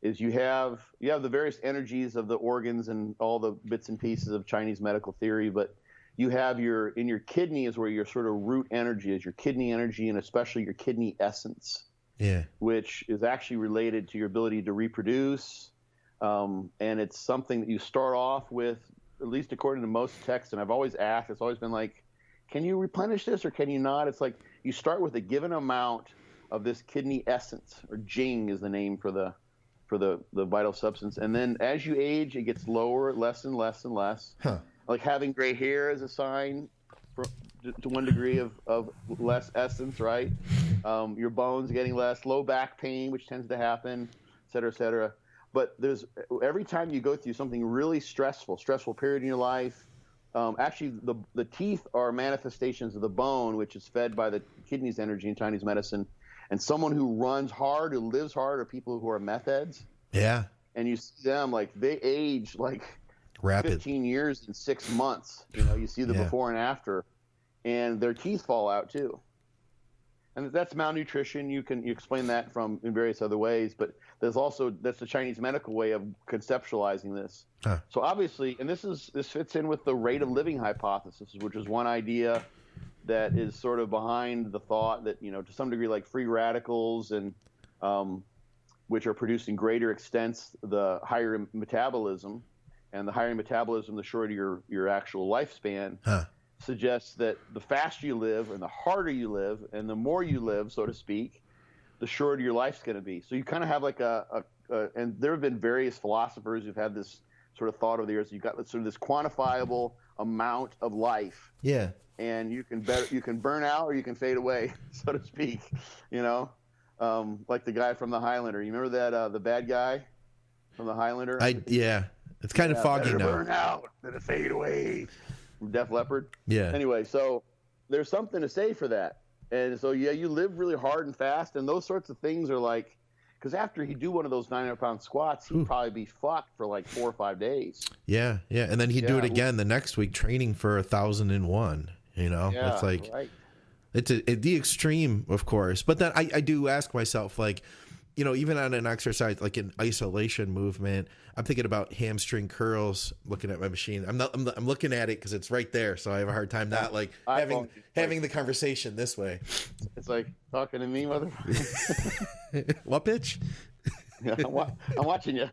is you have the various energies of the organs and all the bits and pieces of Chinese medical theory, but you have in your kidney is where your sort of root energy is, your kidney energy, and especially your kidney essence, which is actually related to your ability to reproduce. And it's something that you start off with, at least according to most texts, and I've always asked, it's always been like, can you replenish this or can you not? It's like you start with a given amount of this kidney essence, or Jing is the name for the vital substance. And then as you age, it gets lower, less and less and less. Huh. Like having gray hair is a sign to one degree of less essence, right? Your bones getting less, low back pain, which tends to happen, et cetera, et cetera. But every time you go through something really stressful period in your life, actually the teeth are manifestations of the bone, which is fed by the kidney's energy in Chinese medicine. And someone who runs hard, who lives hard, are people who are meth heads. Yeah. And you see them, like, they age like rapid. 15 years in 6 months. You see the before and after, and their teeth fall out too. And that's malnutrition. You explain that in various other ways, but that's the Chinese medical way of conceptualizing this. Huh. So obviously, and this fits in with the rate of living hypothesis, which is one idea that is sort of behind the thought that, to some degree, like free radicals and which are producing greater extents, the higher metabolism, and the higher metabolism, the shorter your actual lifespan, suggests that the faster you live and the harder you live and the more you live, so to speak, the shorter your life's going to be. So you kind of have like and there have been various philosophers who've had this sort of thought over the years. You've got sort of this quantifiable amount of life. Yeah. And you can burn out or you can fade away, so to speak, like the guy from the Highlander. You remember that the bad guy from the Highlander? It's kind of foggy now. Burn out, then fade away. From Def Leppard. Yeah. Anyway, so there's something to say for that, and so you live really hard and fast, and those sorts of things are like, because after he do one of those 900-pound squats, he'd probably be fucked for like 4 or 5 days. Yeah, and then he'd do it again the next week, training for 1,001. It's like it's the extreme, of course. But then I do ask myself, like, even on an exercise like an isolation movement, I'm thinking about hamstring curls. Looking at my machine, I'm looking at it because it's right there, so I have a hard time not like having the conversation this way. It's like talking to me, motherfucker. What, bitch? Yeah, I'm watching you.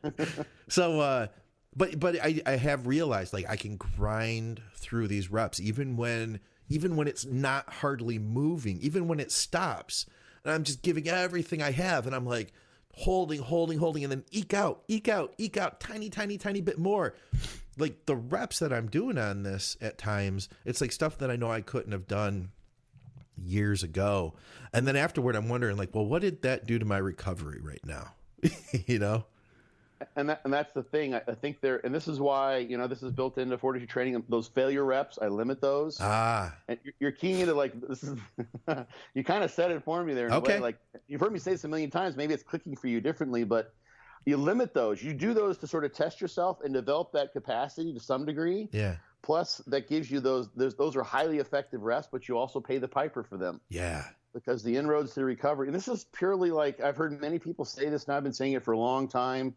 So, but I have realized, like, I can grind through these reps even when it's not hardly moving, even when it stops. And I'm just giving everything I have. And I'm like holding, and then eke out, tiny bit more. Like the reps that I'm doing on this at times, it's like stuff that I know I couldn't have done years ago. And then afterward, I'm wondering, like, well, what did that do to my recovery right now? And that's the thing. I think and this is why, this is built into fortitude training. Those failure reps, I limit those. And you're keying into like, this is, you kind of said it for me there in a way. Like, you've heard me say this a million times. Maybe it's clicking for you differently, but you limit those. You do those to sort of test yourself and develop that capacity to some degree. Yeah. Plus, that gives you those are highly effective reps, but you also pay the piper for them. Yeah. Because the inroads to recovery, and this is purely like, I've heard many people say this, and I've been saying it for a long time,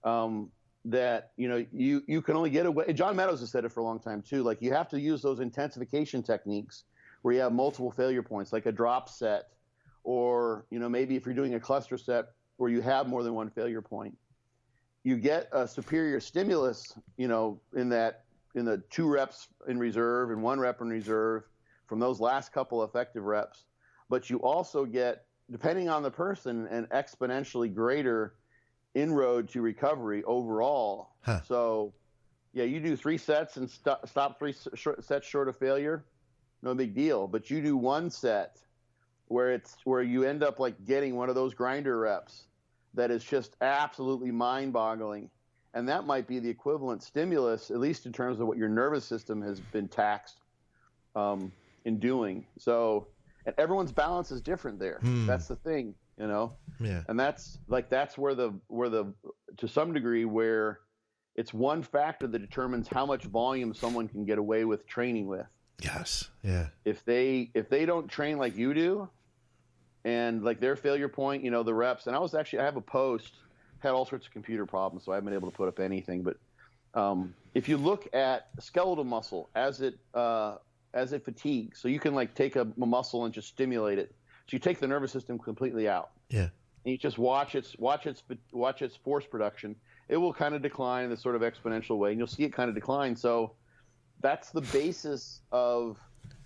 that, you can only get away. And John Meadows has said it for a long time too. Like, you have to use those intensification techniques where you have multiple failure points, like a drop set, or, maybe if you're doing a cluster set where you have more than one failure point. You get a superior stimulus, in the 2 reps in reserve and 1 rep in reserve from those last couple effective reps. But you also get, depending on the person, an exponentially greater inroad to recovery overall. So, yeah, you do 3 sets and stop 3 sets short of failure, no big deal. But you do 1 set where you end up like getting one of those grinder reps that is just absolutely mind-boggling. And that might be the equivalent stimulus, at least in terms of what your nervous system has been taxed in doing. So, and everyone's balance is different there. That's the thing, Yeah. And that's where to some degree, where it's one factor that determines how much volume someone can get away with training with. Yes. Yeah. If they don't train like you do, and like their failure point, the reps. And I have a post, had all sorts of computer problems, so I haven't been able to put up anything. But if you look at skeletal muscle as it fatigues, so you can like take a muscle and just stimulate it. So you take the nervous system completely out. Yeah. And you just watch its force production. It will kind of decline in this sort of exponential way, and you'll see it kind of decline. So that's the basis of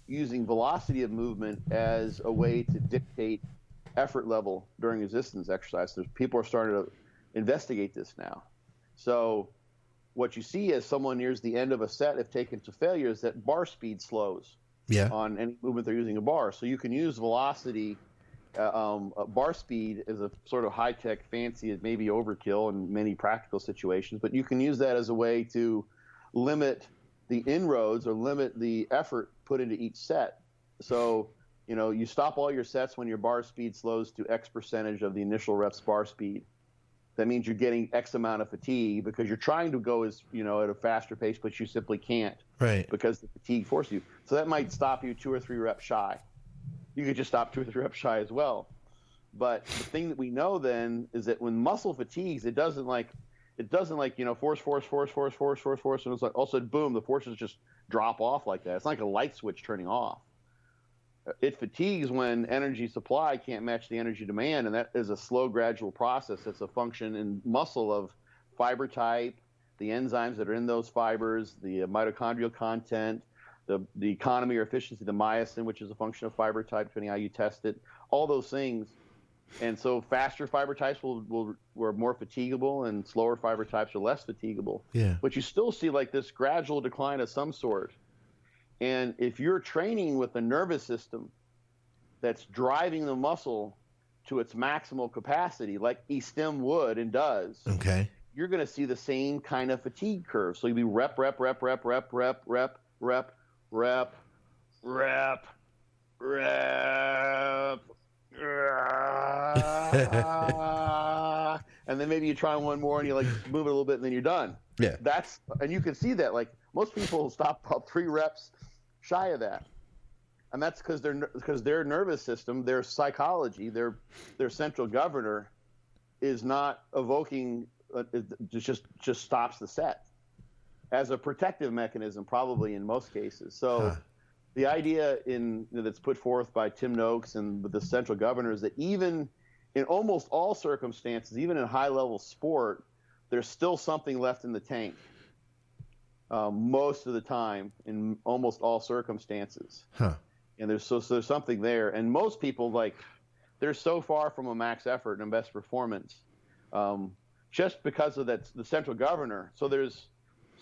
using velocity of movement as a way to dictate effort level during resistance exercise. People are starting to investigate this now. So what you see as someone nears the end of a set, if taken to failure, is that bar speed slows on any movement they're using a bar. So you can use velocity. Bar speed is a sort of high-tech fancy. It may be overkill in many practical situations, but you can use that as a way to limit the inroads or limit the effort put into each set. So, you stop all your sets when your bar speed slows to X percentage of the initial rep's bar speed. That means you're getting X amount of fatigue because you're trying to go at a faster pace, but you simply can't. Right. Because the fatigue forces you. So that might stop you 2 or 3 reps shy. You could just stop 2 or 3 reps shy as well. But the thing that we know then is that when muscle fatigues, it doesn't like force, and it's like all of a sudden, boom, the forces just drop off like that. It's like a light switch turning off. It fatigues when energy supply can't match the energy demand, and that is a slow, gradual process. It's a function in muscle of fiber type, the enzymes that are in those fibers, the mitochondrial content, the economy or efficiency of the myosin, which is a function of fiber type, depending on how you test it, all those things. And so faster fiber types were more fatigable, and slower fiber types are less fatigable. Yeah. But you still see like this gradual decline of some sort. And if you're training with a nervous system that's driving the muscle to its maximal capacity, like E-stim would and does, okay, you're going to see the same kind of fatigue curve. So you'll be rep, rep, rep, rep, rep, rep, rep, rep, rep, rep, rep, and then maybe you try one more and you like move it a little bit and then you're done. Yeah. And you can see that like most people stop about 3 reps shy of that. And that's because their nervous system, their psychology, their central governor is not evoking, just stops the set as a protective mechanism, probably in most cases. So the idea that's put forth by Tim Noakes and the central governor is that even in almost all circumstances, even in high-level sport, there's still something left in the tank. Most of the time, in almost all circumstances. And there's something there. And most people, like, they're so far from a max effort and best performance just because of the central governor. So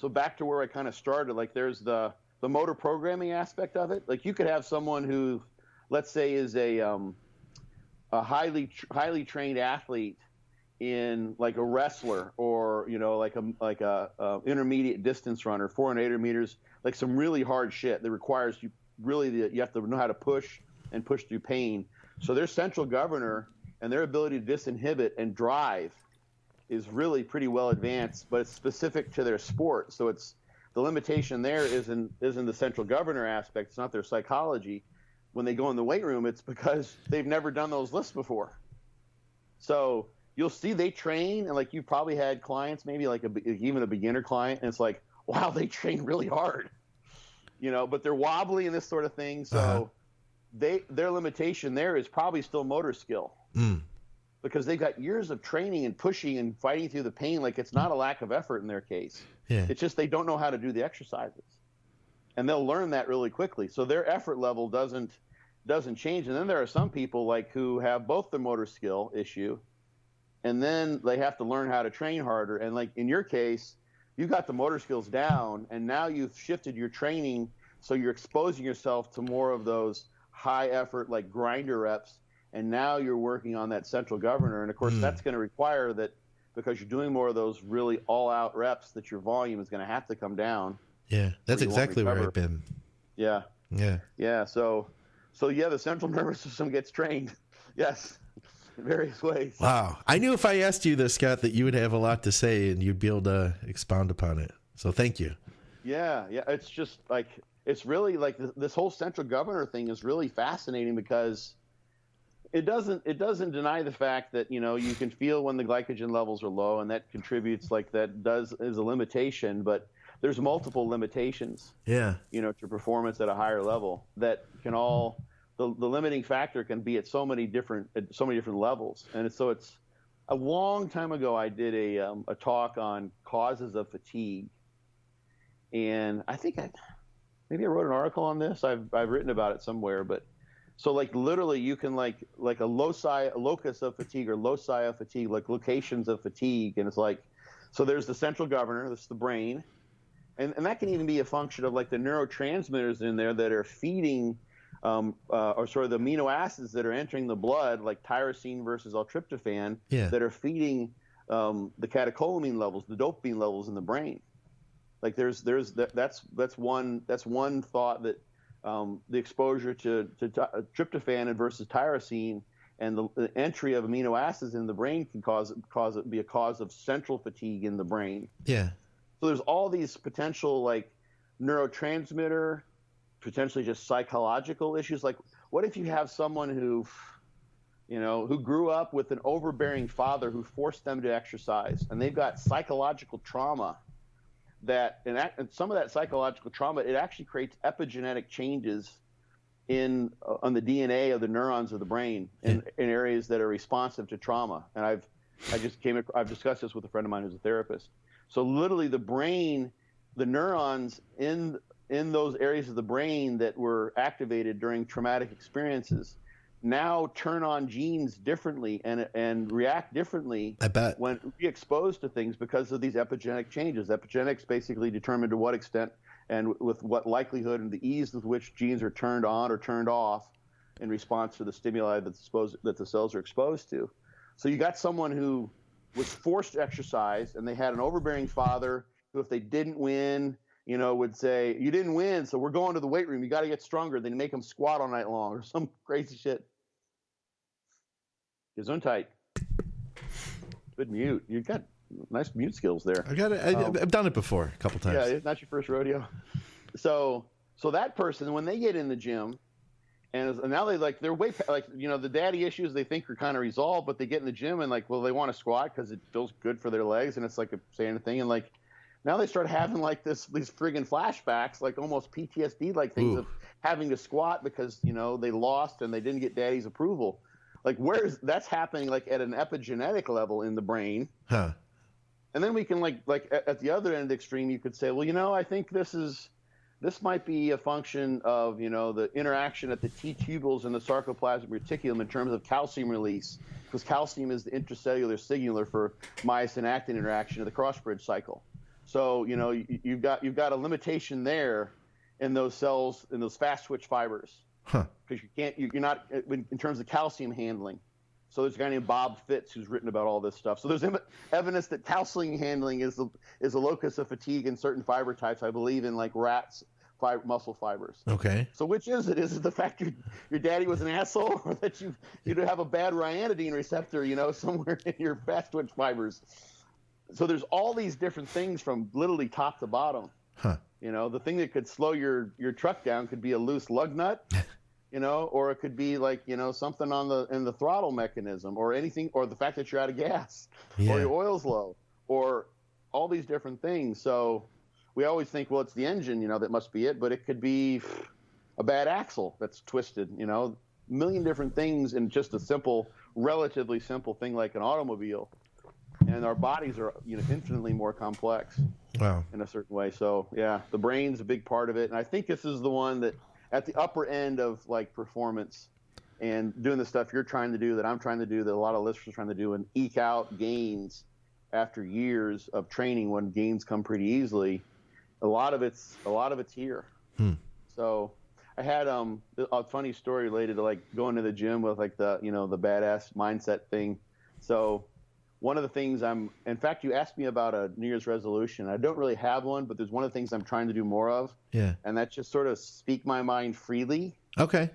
back to where I kind of started, like there's the motor programming aspect of it. Like you could have someone who, let's say, is a highly trained athlete in like a wrestler or, like a intermediate distance runner, 400 meters, like some really hard shit that requires you have to know how to push and push through pain. So their central governor and their ability to disinhibit and drive is really pretty well advanced, but it's specific to their sport. So it's the limitation there isn't the central governor aspect. It's not their psychology. When they go in the weight room, it's because they've never done those lifts before. So you'll see they train, and like you've probably had clients, maybe like even a beginner client, and it's like, wow, they train really hard, but they're wobbly and this sort of thing. So their limitation there is probably still motor skill. Because they've got years of training and pushing and fighting through the pain. Like it's not a lack of effort in their case. Yeah. It's just they don't know how to do the exercises. And they'll learn that really quickly. So their effort level doesn't change. And then there are some people like who have both the motor skill issue, and then they have to learn how to train harder. And like in your case, you got the motor skills down, and now you've shifted your training so you're exposing yourself to more of those high effort like grinder reps. And now you're working on that central governor. And, of course, that's going to require that because you're doing more of those really all-out reps that your volume is going to have to come down. Yeah, that's exactly where I've been. Yeah. Yeah. Yeah, so the central nervous system gets trained. Yes, in various ways. Wow. I knew if I asked you this, Scott, that you would have a lot to say and you'd be able to expound upon it. So thank you. Yeah. It's just like it's really like this whole central governor thing is really fascinating because – It doesn't deny the fact that, you can feel when the glycogen levels are low, and that contributes is a limitation, but there's multiple limitations, to performance at a higher level that can the limiting factor can be at so many different levels. And so it's a long time ago, I did a talk on causes of fatigue. And I think maybe I wrote an article on this. I've written about it somewhere, but so like literally you can like a locus of fatigue or loci of fatigue, like locations of fatigue. And it's like, so there's the central governor, that's the brain. And that can even be a function of like the neurotransmitters in there that are feeding or sort of the amino acids that are entering the blood, like tyrosine versus L-tryptophan, that are feeding the catecholamine levels, the dopamine levels in the brain. Like that's one thought that the exposure to tryptophan versus tyrosine and the entry of amino acids in the brain can be a cause of central fatigue in the brain. Yeah. So there's all these potential like neurotransmitter, potentially just psychological issues. Like what if you have someone who grew up with an overbearing father who forced them to exercise, and they've got psychological trauma and some of that psychological trauma, it actually creates epigenetic changes on the DNA of the neurons of the brain in areas that are responsive to trauma. And I've discussed this with a friend of mine who's a therapist. So literally the brain, the neurons in those areas of the brain that were activated during traumatic experiences now turn on genes differently and react differently. I bet. When re-exposed to things because of these epigenetic changes. Epigenetics basically determine to what extent and with what likelihood and the ease with which genes are turned on or turned off in response to the stimuli that the cells are exposed to. So you got someone who was forced to exercise, and they had an overbearing father who, if they didn't win, would say, "You didn't win, so we're going to the weight room. You got to get stronger." Then make them squat all night long or some crazy shit. Gesundheit. Good mute. You've got nice mute skills there. I got it. I've done it before a couple times. Yeah, it's not your first rodeo. So that person, when they get in the gym, and now they're way the daddy issues they think are kind of resolved, but they get in the gym and they want to squat because it feels good for their legs, and it's like a saying thing, and now they start having these friggin' flashbacks, like almost PTSD like things of having to squat because they lost and they didn't get daddy's approval. Like that's happening at an epigenetic level in the brain. Huh. And then we can at the other end of the extreme, you could say, well, I think this might be a function of, the interaction at the T tubules in the sarcoplasmic reticulum in terms of calcium release, because calcium is the intracellular signaler for myosin-actin interaction of the cross-bridge cycle. So, you've got a limitation there in those cells, in those fast switch fibers. Huh. Because you're not in terms of calcium handling. So there's a guy named Bob Fitz who's written about all this stuff. So there's evidence that counseling handling is a locus of fatigue in certain fiber types, I believe, in like rats' muscle fibers. Okay. So which is it? Is it the fact your daddy was an asshole, or that you have a bad ryanodine receptor, somewhere in your fast twitch fibers? So there's all these different things from literally top to bottom. Huh. The thing that could slow your truck down could be a loose lug nut. Or it could be like, something in the throttle mechanism, or anything, or the fact that you're out of gas, or your oil's low, or all these different things. So we always think, well, it's the engine, that must be it, but it could be a bad axle that's twisted, a million different things in just a relatively simple thing like an automobile. And our bodies are, infinitely more complex. Wow. In a certain way. So yeah, the brain's a big part of it. And I think this is the one that, at the upper end of like performance and doing the stuff you're trying to do, that I'm trying to do, that a lot of listeners are trying to do, and eke out gains after years of training when gains come pretty easily. A lot of it's here. So I had a funny story related to like going to the gym with like the badass mindset thing. So one of the things in fact, you asked me about a New Year's resolution. I don't really have one, but there's one of the things I'm trying to do more of. Yeah. And that's just sort of speak my mind freely. Okay.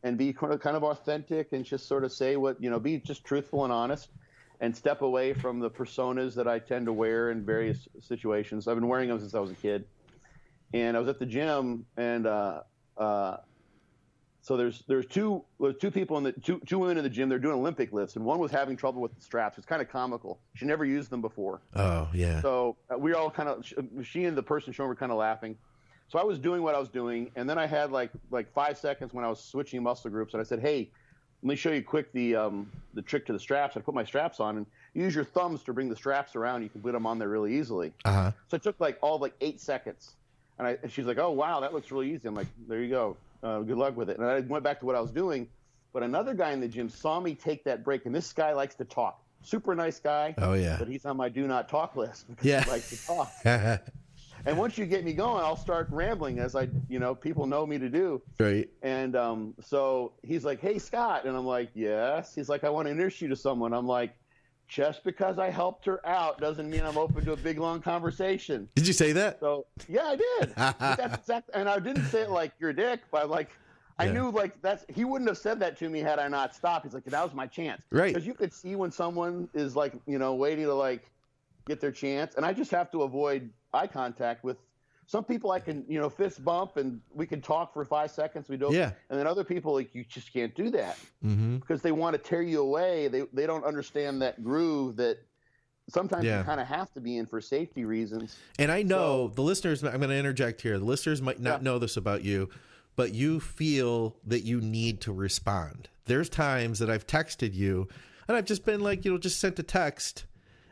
And be kind of authentic, and just sort of say what, be just truthful and honest, and step away from the personas that I tend to wear in various situations. I've been wearing them since I was a kid. And I was at the gym, and so there's two people two women in the gym. They're doing Olympic lifts, and one was having trouble with the straps. It's kind of comical. She never used them before. Oh yeah. So we all she and the person showing were kind of laughing. So I was doing what I was doing, and then I had like 5 seconds when I was switching muscle groups, and I said, "Hey, let me show you quick the trick to the straps." I put my straps on, and you use your thumbs to bring the straps around. You can put them on there really easily. Uh-huh. So it took like 8 seconds, and she's like, "Oh wow, that looks really easy." I'm like, "There you go. Good luck with it." And I went back to what I was doing, but another guy in the gym saw me take that break, and this guy likes to talk. Super nice guy. Oh yeah. But he's on my do not talk list because he likes to talk. And once you get me going, I'll start rambling, as people know me to do. Right. And so he's like, "Hey, Scott," and I'm like, "Yes." He's like, "I want to introduce you to someone." I'm like, "Just because I helped her out doesn't mean I'm open to a big, long conversation." Did you say that? So yeah, I did. That's exactly, and I didn't say it like you're a dick, but like I knew like he wouldn't have said that to me had I not stopped. He's like, that was my chance. Right. Because you could see when someone is like, waiting to like get their chance, and I just have to avoid eye contact with some people. I can, fist bump and we can talk for 5 seconds. We don't. Yeah. And then other people, like, you just can't do that mm-hmm. because they want to tear you away. They don't understand that groove that sometimes you kind of have to be in for safety reasons. And I know the listeners, I'm going to interject here. The listeners might not know this about you, but you feel that you need to respond. There's times that I've texted you and I've just been like, just sent a text.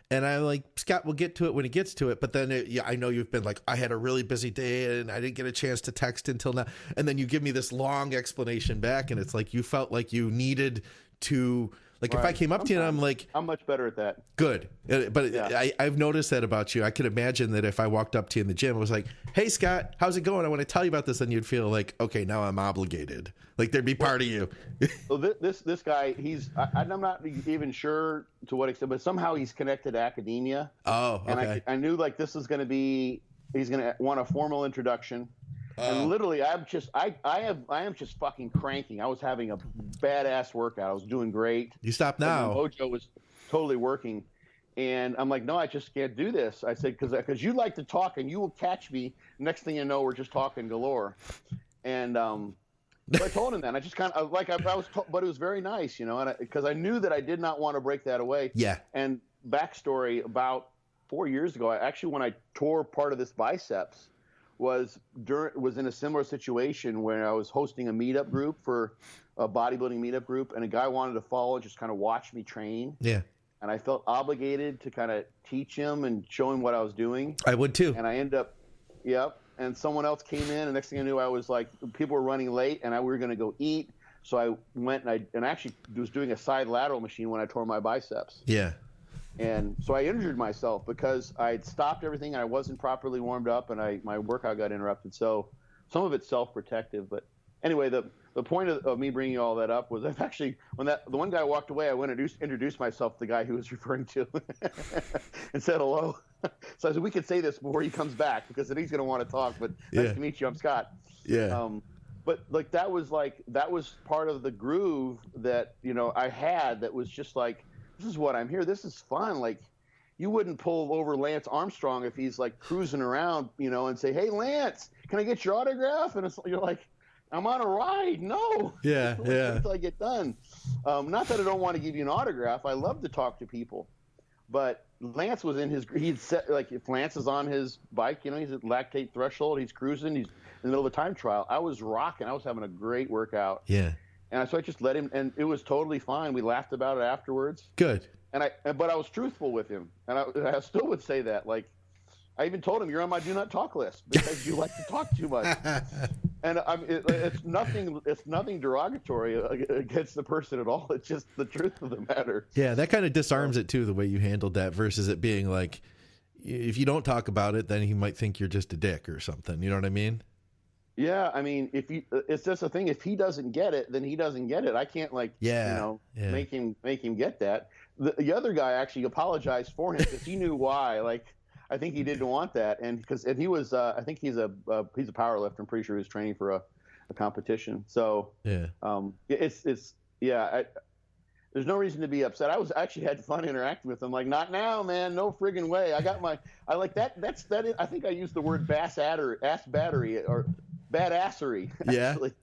And I'm like, Scott will get to it when he gets to it. But then, I know you've been like, I had a really busy day and I didn't get a chance to text until now. And then you give me this long explanation back. And it's like you felt like you needed to, like, if I came up to you and I'm like, I'm much better at that. Good. But I've noticed that about you. I could imagine that if I walked up to you in the gym, I was like, "Hey, Scott, how's it going? I want to tell you about this." And you'd feel like, okay, now I'm obligated. Like there'd be part of you. So this guy, I'm not even sure to what extent, but somehow he's connected to academia. Oh, okay. And I knew like this is going to be, he's going to want a formal introduction. And literally, I am just fucking cranking. I was having a badass workout. I was doing great. You stop now. Mojo was totally working. And I'm like, no, I just can't do this. I said, because you like to talk and you will catch me. Next thing you know, we're just talking galore. And so I told him that. I just kind of like I was, but it was very nice, and because I knew that I did not want to break that away. Yeah. And backstory: about 4 years ago, when I tore part of this biceps, was in a similar situation where I was hosting a meetup group for a bodybuilding meetup group, and a guy wanted to follow and just kind of watch me train. Yeah. And I felt obligated to kind of teach him and show him what I was doing. I would too. And I ended up, and someone else came in, and next thing I knew, I was like, people were running late, and we were going to go eat. So I went and I actually was doing a side lateral machine when I tore my biceps. Yeah. And so I injured myself because I had stopped everything and I wasn't properly warmed up, and my workout got interrupted. So some of it's self-protective. But anyway, the the point of me bringing all that up was I've actually, when the one guy walked away, I went and introduced myself to the guy who was referring to and said hello. So I said, we could say this before he comes back because then he's going to want to talk, but nice to meet you. I'm Scott. Yeah. But that was part of the groove that, I had that was just like, this is what I'm here. This is fun. Like, you wouldn't pull over Lance Armstrong if he's like cruising around, and say, hey, Lance, can I get your autograph? And you're like, I'm on a ride. No. Yeah. Until I get done. Not that I don't want to give you an autograph. I love to talk to people. But Lance was he'd set, like, if Lance is on his bike, he's at lactate threshold, he's cruising, he's in the middle of a time trial. I was rocking. I was having a great workout. Yeah. And so I just let him, and it was totally fine. We laughed about it afterwards. Good. But I was truthful with him, and I still would say that. Like, I even told him, you're on my do not talk list because you like to talk too much. And it's nothing derogatory against the person at all. It's just the truth of the matter. Yeah, that kind of disarms it too, the way you handled that, versus it being like, if you don't talk about it, then he might think you're just a dick or something. You know what I mean? Yeah, I mean, it's just a thing. If he doesn't get it, then he doesn't get it. I can't make him get that. The other guy actually apologized for him because he knew why. Like, I think he didn't want that, and he was. I think he's a power lifter. I'm pretty sure he was training for a competition. So yeah, there's no reason to be upset. I actually had fun interacting with him. Like, not now, man. No friggin' way. I like that. I think I used the word badassery or badassery. Yeah. Actually.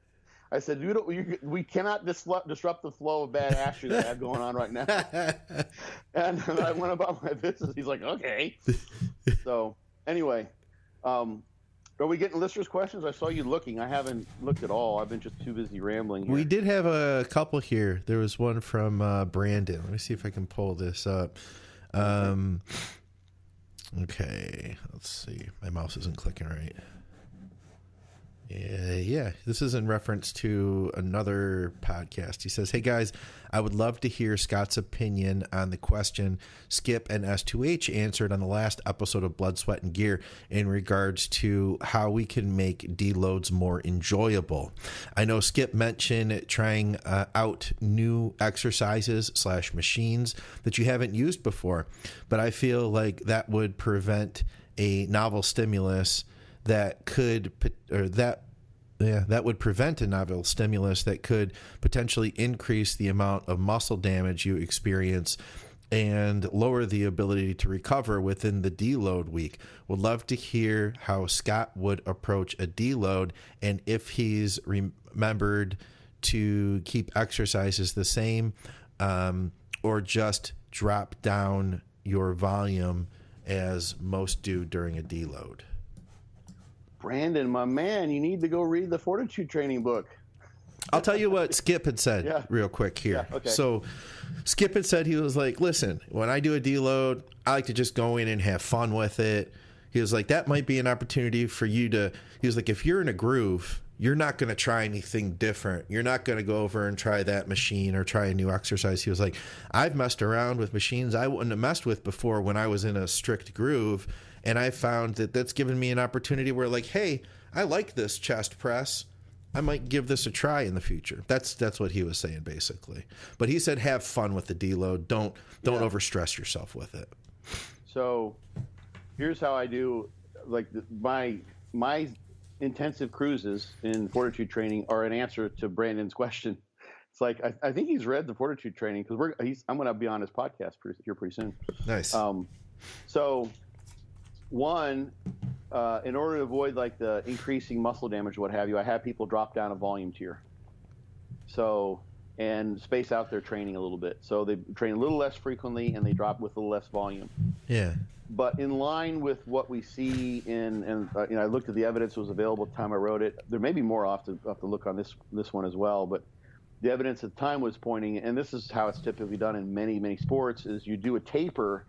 I said, we cannot disrupt the flow of badassery that I have going on right now. And I went about my business. He's like, okay. So anyway, are we getting listeners' questions? I saw you looking. I haven't looked at all. I've been just too busy rambling here. We did have a couple here. There was one from Brandon. Let me see if I can pull this up. Okay, let's see. My mouse isn't clicking right. Yeah, this is in reference to another podcast. He says, hey guys, I would love to hear Scott's opinion on the question Skip and S2H answered on the last episode of Blood, Sweat, and Gear in regards to how we can make deloads more enjoyable. I know Skip mentioned trying out new exercises / machines that you haven't used before, but I feel like that would prevent a novel stimulus that would prevent a novel stimulus that could potentially increase the amount of muscle damage you experience and lower the ability to recover within the deload week. Would love to hear how Scott would approach a deload and if he's remembered to keep exercises the same or just drop down your volume as most do during a deload. Brandon, my man, you need to go read the Fortitude Training book. I'll tell you what Skip had said real quick here. Yeah, okay. So Skip had said, he was like, listen, when I do a deload, I like to just go in and have fun with it. He was like, that might be an opportunity for you to, he was like, if you're in a groove, you're not going to try anything different. You're not going to go over and try that machine or try a new exercise. He was like, I've messed around with machines I wouldn't have messed with before when I was in a strict groove. And I found that that's given me an opportunity where, like, hey, I like this chest press. I might give this a try in the future. That's what he was saying, basically. But he said, have fun with the deload. Don't overstress yourself with it. So here's how I do, like, my intensive cruises in Fortitude Training are an answer to Brandon's question. It's like, I think he's read the Fortitude Training because I'm going to be on his podcast here pretty soon. Nice. So one, in order to avoid like the increasing muscle damage or what have you, I have people drop down a volume tier. So, and space out their training a little bit. So they train a little less frequently and they drop with a little less volume. Yeah. But in line with what we see I looked at the evidence that was available at the time I wrote it. There may be more. I'll have to look on this one as well. But the evidence at the time was pointing, and this is how it's typically done in many, many sports, is you do a taper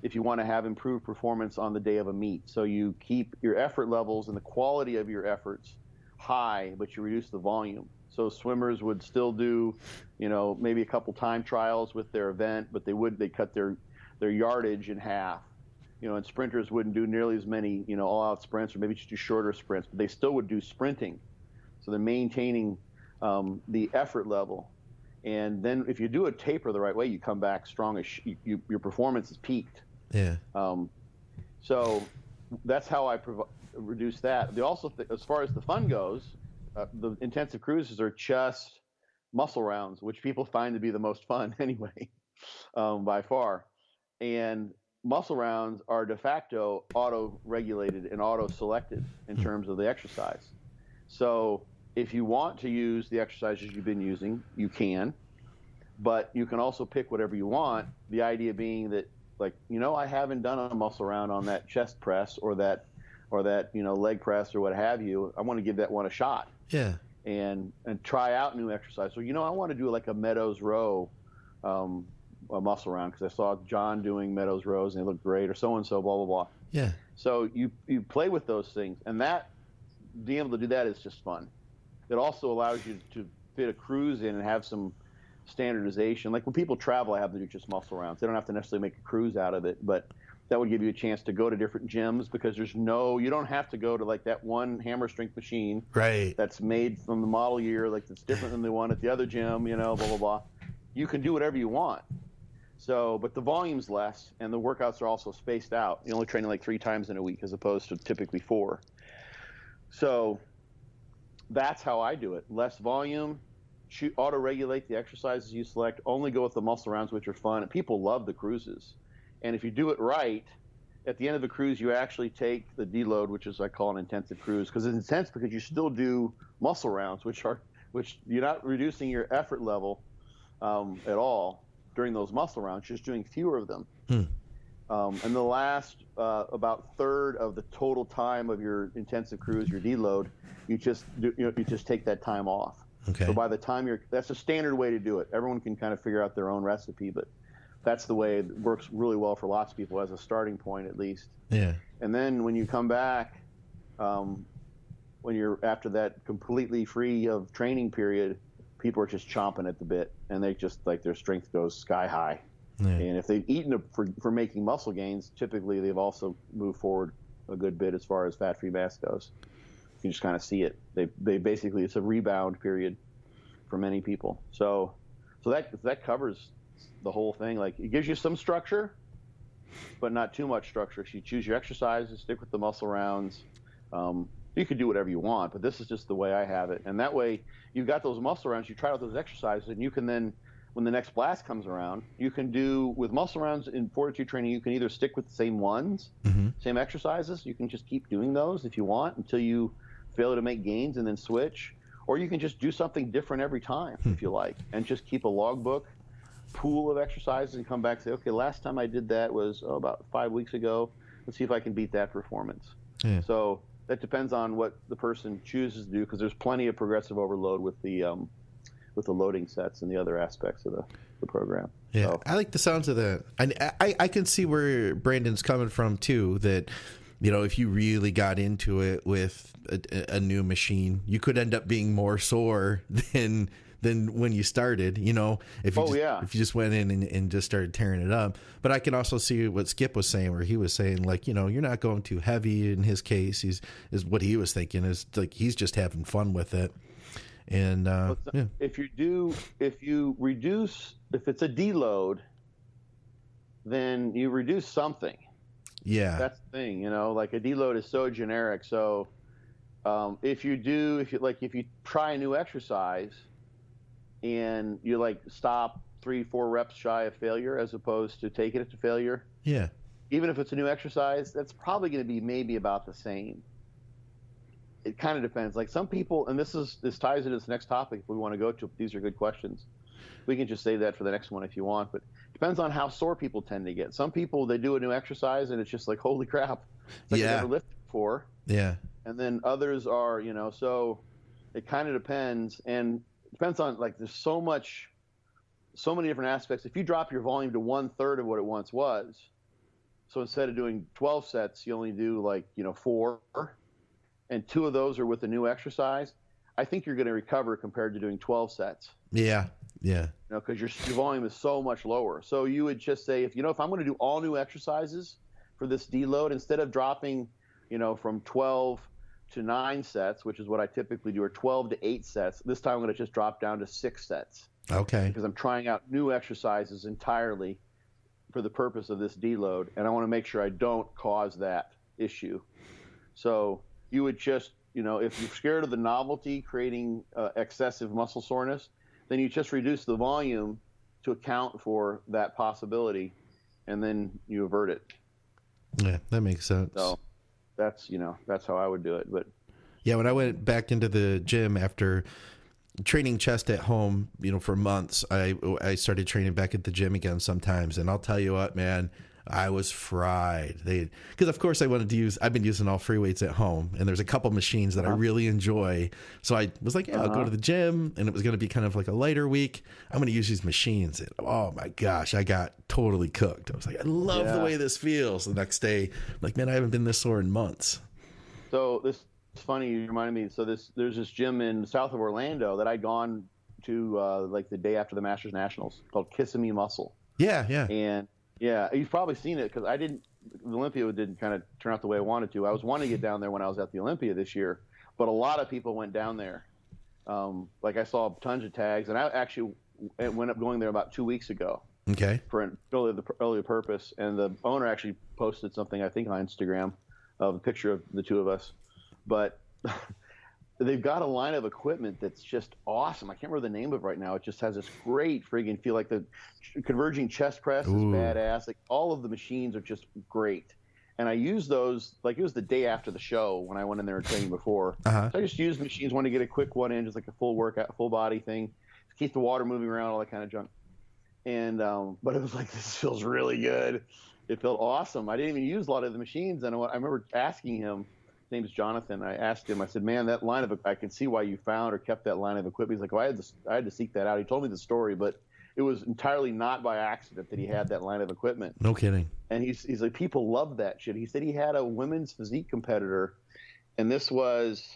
if you want to have improved performance on the day of a meet. So you keep your effort levels and the quality of your efforts high, but you reduce the volume. So swimmers would still do, maybe a couple time trials with their event, but they cut their yardage in half. And sprinters wouldn't do nearly as many, all-out sprints, or maybe just do shorter sprints, but they still would do sprinting. So they're maintaining the effort level. And then if you do a taper the right way, you come back strong as your performance is peaked. Yeah. So that's how I reduce that. They also, as far as the fun goes, the intensive cruises are just muscle rounds, which people find to be the most fun anyway, by far. And muscle rounds are de facto auto-regulated and auto-selected in terms of the exercise. So if you want to use the exercises you've been using, you can, but you can also pick whatever you want. The idea being that, like, I haven't done a muscle round on that chest press or that leg press or what have you. I want to give that one a shot. Yeah. And try out new exercise. So, I want to do like a Meadows row, a muscle round, because I saw John doing Meadows rows and they looked great, or so-and-so, blah, blah, blah. Yeah. So you play with those things, and that, being able to do that is just fun. It also allows you to fit a cruise in and have some standardization. Like when people travel, I have them do just muscle rounds. They don't have to necessarily make a cruise out of it, but that would give you a chance to go to different gyms, because you don't have to go to like that one hammer strength machine right that's made from the model year, like that's different than the one at the other gym, blah, blah, blah. You can do whatever you want. So, but the volume's less, and the workouts are also spaced out. You're only training like 3 times in a week as opposed to typically 4. So that's how I do it. Less volume, auto-regulate the exercises you select, only go with the muscle rounds, which are fun. And people love the cruises. And if you do it right, at the end of the cruise, you actually take the deload, which is I call an intensive cruise, because it's intense because you still do muscle rounds, which you're not reducing your effort level at all during those muscle rounds, just doing fewer of them. And the last about third of the total time of your intensive cruise, your deload, you just take that time off. Okay. So by the time that's a standard way to do it. Everyone can kind of figure out their own recipe, but that's the way it works really well for lots of people as a starting point, at least. Yeah. And then when you come back, when you're after that completely free of training period, people are just chomping at the bit, and they just like their strength goes sky high. Yeah. And if they've eaten for making muscle gains, typically they've also moved forward a good bit as far as fat-free mass goes. You just kind of see it. They basically, it's a rebound period for many people. So that covers the whole thing. Like, it gives you some structure, but not too much structure. So you choose your exercises, stick with the muscle rounds. You can do whatever you want, but this is just the way I have it. And that way, you've got those muscle rounds, you try out those exercises, and you can then, when the next blast comes around, you can do, with muscle rounds in fortitude training, you can either stick with the same ones, same exercises. You can just keep doing those if you want until you fail to make gains and then switch. Or you can just do something different every time if you like, and just keep a logbook, pool of exercises, and come back and say, okay, last time I did that was about 5 weeks ago. Let's see if I can beat that performance. Yeah. So that depends on what the person chooses to do, because there's plenty of progressive overload with the loading sets and the other aspects of the program. Yeah, so, I like the sounds of that. I can see where Brandon's coming from too, that if you really got into it with a new machine, you could end up being more sore than when you started, if you just went in and just started tearing it up. But I can also see what Skip was saying, where he was saying, like, you're not going too heavy in his case. Is what he was thinking is like, he's just having fun with it. And if you reduce, if it's a deload, then you reduce something. Yeah, that's the thing. Like a deload is so generic. So if you try a new exercise and you like stop 3-4 reps shy of failure as opposed to taking it to failure. Yeah. Even if it's a new exercise, that's probably going to be maybe about the same. It kind of depends. Like some people, and this ties into this next topic if we want to go to. These are good questions. We can just save that for the next one if you want, but it depends on how sore people tend to get. Some people, they do a new exercise and it's just like, holy crap, it's like they never lifted before. Yeah. And then others are, so it kind of depends, and depends on, like, there's so many different aspects. If you drop your volume to 1/3 of what it once was, so instead of doing 12 sets, you only do 4, and 2 of those are with a new exercise, I think you're going to recover compared to doing 12 sets. Yeah. Yeah. Because your volume is so much lower. So you would just say, if I'm going to do all new exercises for this deload, instead of dropping, from 12 to 9 sets, which is what I typically do, or 12 to 8 sets. This time I'm going to just drop down to 6 sets. Okay. Because I'm trying out new exercises entirely for the purpose of this deload, and I want to make sure I don't cause that issue. So you would just, if you're scared of the novelty creating excessive muscle soreness, then you just reduce the volume to account for that possibility, and then you avert it. Yeah, that makes sense. So that's how I would do it. But yeah, when I went back into the gym after training chest at home, for months, I started training back at the gym again sometimes, and I'll tell you what, man, I was fried. Because of course I've been using all free weights at home, and there's a couple machines that I really enjoy. So I was like, I'll go to the gym, and it was going to be kind of like a lighter week. I'm going to use these machines. And oh my gosh, I got totally cooked. I was like, I love the way this feels. The next day, I'm like, man, I haven't been this sore in months. So this. It's funny you reminded me. So there's this gym in south of Orlando that I'd gone to like the day after the Masters Nationals called Kissimmee Muscle. Yeah. And you've probably seen it because the Olympia didn't kind of turn out the way I wanted to. I was wanting to get down there when I was at the Olympia this year, but a lot of people went down there. Like I saw tons of tags, and I actually went up going there about 2 weeks ago. Okay. For an earlier purpose, and the owner actually posted something I think on Instagram of a picture of the two of us. But they've got a line of equipment that's just awesome. I can't remember the name of it right now. It just has this great friggin' feel. Like the Converging chest press is badass. Like all of the machines are just great. And I use those, like it was the day after the show when I went in there and trained before. So I just used machines, wanted to get a quick one in, just like a full workout, full body thing, to keep the water moving around, all that kind of junk. And but it was like, this feels really good. It felt awesome. I didn't even use a lot of the machines. And I remember asking him, his name is Jonathan. I asked him, I said, man, that line of, I can see why you found or kept that line of equipment. He's like, well, I had to seek that out. He told me the story, but it was entirely not by accident that he had that line of equipment. No kidding. And he's like, people love that shit. He said he had a women's physique competitor, and this was,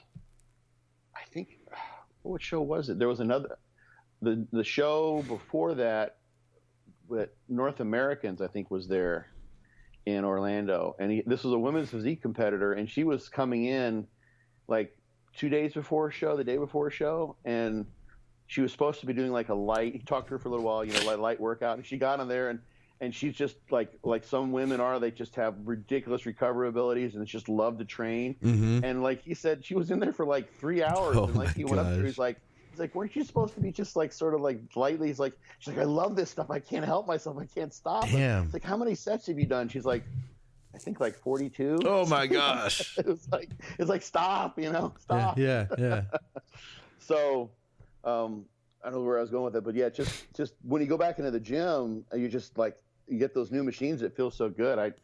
I think, what show was it? There was another, the show before that, North Americans, I think, was there in Orlando, and this was a women's physique competitor, and she was coming in like 2 days before a show, the day before a show, and she was supposed to be doing like a light. He talked to her for a little while, light workout, and she got in there, and she's just like some women are. They just have ridiculous recovery abilities, and just love to train. And like he said, she was in there for like 3 hours, and like he went up there, he's like, weren't you supposed to be just like sort of like lightly? She's like, I love this stuff. I can't help myself. I can't stop. Damn. It's like, how many sets have you done? She's like, I think like 42. Oh my gosh. It's like, stop, stop. Yeah. So, I don't know where I was going with it, but yeah, just when you go back into the gym, you just like, you get those new machines that feel so good.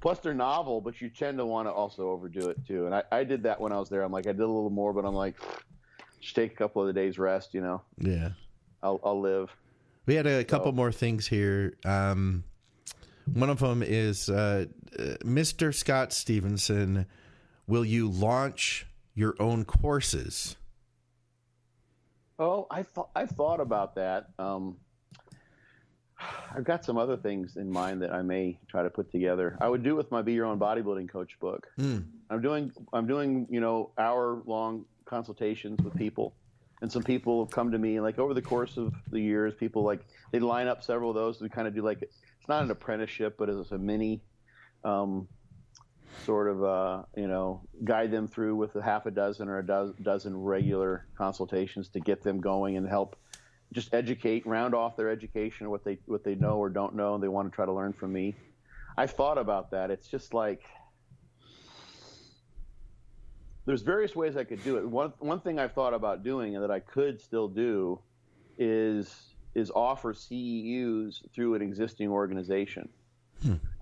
Plus they're novel, but you tend to want to also overdo it too. And I did that when I was there. I'm like, I did a little more, but I'm like, just take a couple of the days rest, Yeah. I'll live. We had a couple more things here. One of them is Mr. Scott Stevenson. Will you launch your own courses? Oh, I've thought about that. I've got some other things in mind that I may try to put together. I would do it with my Be Your Own Bodybuilding Coach book. I'm doing hour-long consultations with people, and some people have come to me, like over the course of the years, people like they line up several of those. We kind of do like, it's not an apprenticeship, but it's a mini sort of guide them through with a half a dozen or a dozen regular consultations to get them going and help just round off their education, what they know or don't know, and they want to try to learn from me. I've thought about that. It's just like, there's various ways I could do it. One thing I've thought about doing and that I could still do is offer CEUs through an existing organization.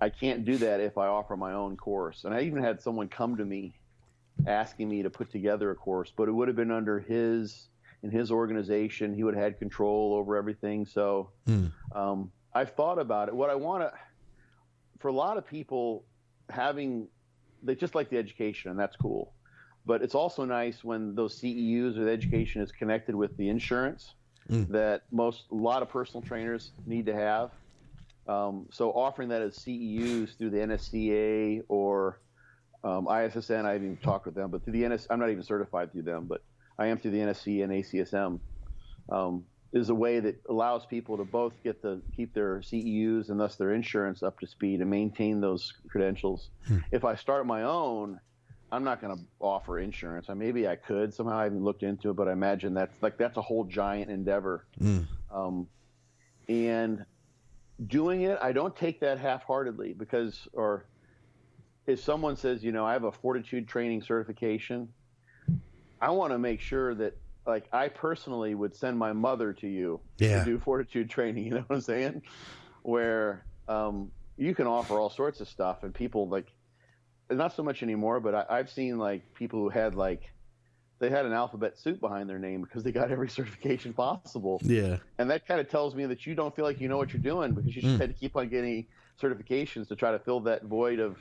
I can't do that if I offer my own course. And I even had someone come to me asking me to put together a course, but it would have been under in his organization. He would have had control over everything. So I've thought about it. What I want to, for a lot of people, they just like the education, and that's cool. But it's also nice when those CEUs or the education is connected with the insurance that a lot of personal trainers need to have. So offering that as CEUs through the NSCA or ISSN, I haven't even talked with them, but through the NS, I'm not even certified through them, but I am through the NSC and ACSM. Is a way that allows people to both keep their CEUs and thus their insurance up to speed and maintain those credentials. If I start my own, I'm not going to offer insurance. Maybe I could somehow. I haven't looked into it, but I imagine that's a whole giant endeavor. And doing it, I don't take that half-heartedly or if someone says, I have a Fortitude training certification, I want to make sure that, like, I personally would send my mother to you to do Fortitude training. You know what I'm saying? Where you can offer all sorts of stuff, and people, like, not so much anymore, but I've seen, like, people who had, like, they had an alphabet soup behind their name because they got every certification possible. Yeah. And that kind of tells me that you don't feel like you know what you're doing because you just had to keep on getting certifications to try to fill that void of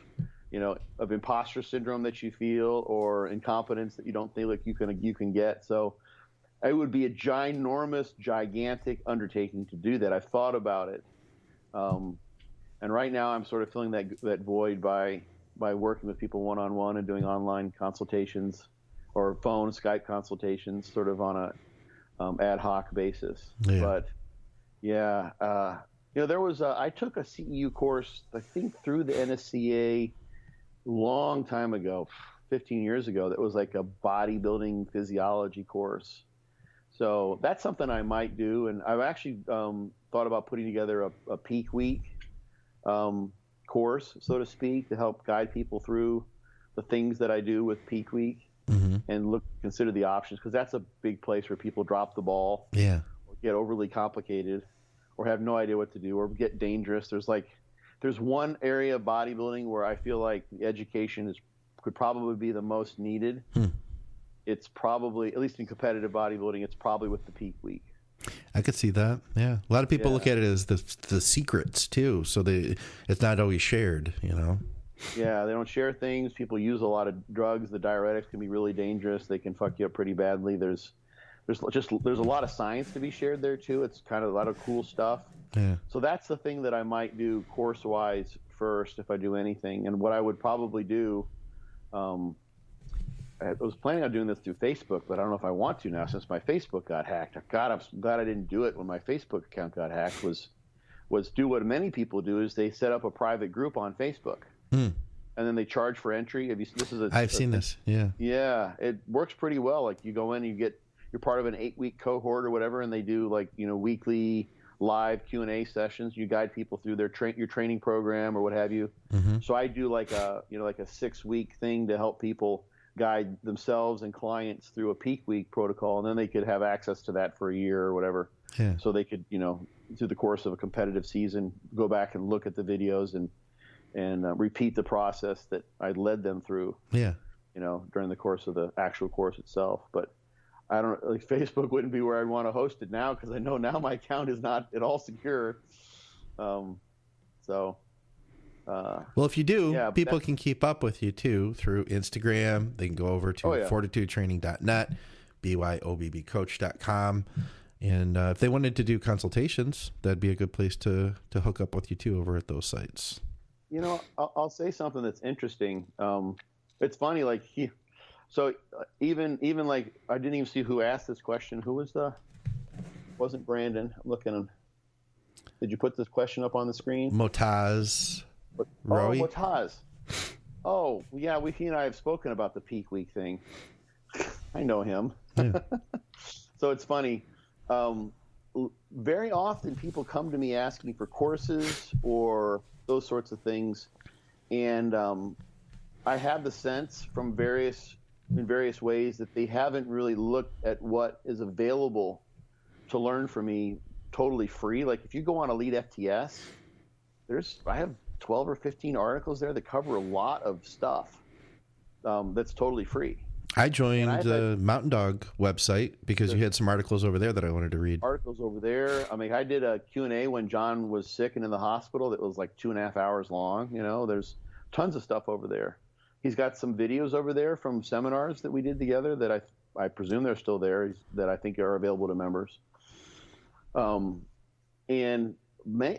imposter syndrome that you feel or incompetence that you don't feel like you can get. So it would be a gigantic undertaking to do that. I've thought about it. And right now I'm sort of filling that void by working with people one-on-one and doing online consultations or phone Skype consultations sort of on a ad hoc basis. Yeah. But yeah, there was I took a CEU course, I think through the NSCA long time ago, 15 years ago, that was like a bodybuilding physiology course. So that's something I might do. And I've actually thought about putting together a peak week course, so to speak, to help guide people through the things that I do with peak week and consider the options, because that's a big place where people drop the ball, or get overly complicated, or have no idea what to do, or get dangerous. There's one area of bodybuilding where I feel like the education could probably be the most needed. It's probably, at least in competitive bodybuilding, it's probably with the peak week. I could see that. Yeah, a lot of people look at it as the secrets too, so it's not always shared. Yeah, they don't share things. People use a lot of drugs. The diuretics can be really dangerous. They can fuck you up pretty badly. There's a lot of science to be shared there too. It's kind of a lot of cool stuff. Yeah. So that's the thing that I might do course-wise first if I do anything. And what I would probably do, I was planning on doing this through Facebook, but I don't know if I want to now since my Facebook got hacked. God, I'm glad I didn't do it when my Facebook account got hacked. Was do what many people do, is they set up a private group on Facebook. And then they charge for entry. I've seen this. Yeah. Yeah, it works pretty well. Like, you go in, you're part of an 8-week cohort or whatever, and they do weekly live Q&A sessions. You guide people through your training program or what have you. So I do like a 6-week thing to help people guide themselves and clients through a peak week protocol, and then they could have access to that for a year or whatever. Yeah. So they could, through the course of a competitive season, go back and look at the videos and repeat the process that I led them through. Yeah. During the course of the actual course itself. But I don't Facebook wouldn't be where I'd want to host it now, because I know now my account is not at all secure. Well, if you do, people can keep up with you too through Instagram. They can go over to fortitudetraining.net, byobbcoach.com. And if they wanted to do consultations, that'd be a good place to hook up with you too over at those sites. I'll say something that's interesting. It's funny, even like, I didn't even see who asked this question. Who was wasn't Brandon. I'm looking. Did you put this question up on the screen? Motaz. Rowie? Oh, Motaz. Oh, yeah, he and I have spoken about the peak week thing. I know him. Yeah. So it's funny. Very often people come to me asking for courses or those sorts of things, and I have the sense from in various ways that they haven't really looked at what is available to learn from me totally free. Like, if you go on Elite FTS, I have 12 or 15 articles there that cover a lot of stuff that's totally free. I joined the Mountain Dog website because you had some articles over there that I wanted to read. Articles over there. I mean, I did a Q&A when John was sick and in the hospital that was like 2.5 hours long. There's tons of stuff over there. He's got some videos over there from seminars that we did together that I presume they're still there, that I think are available to members. And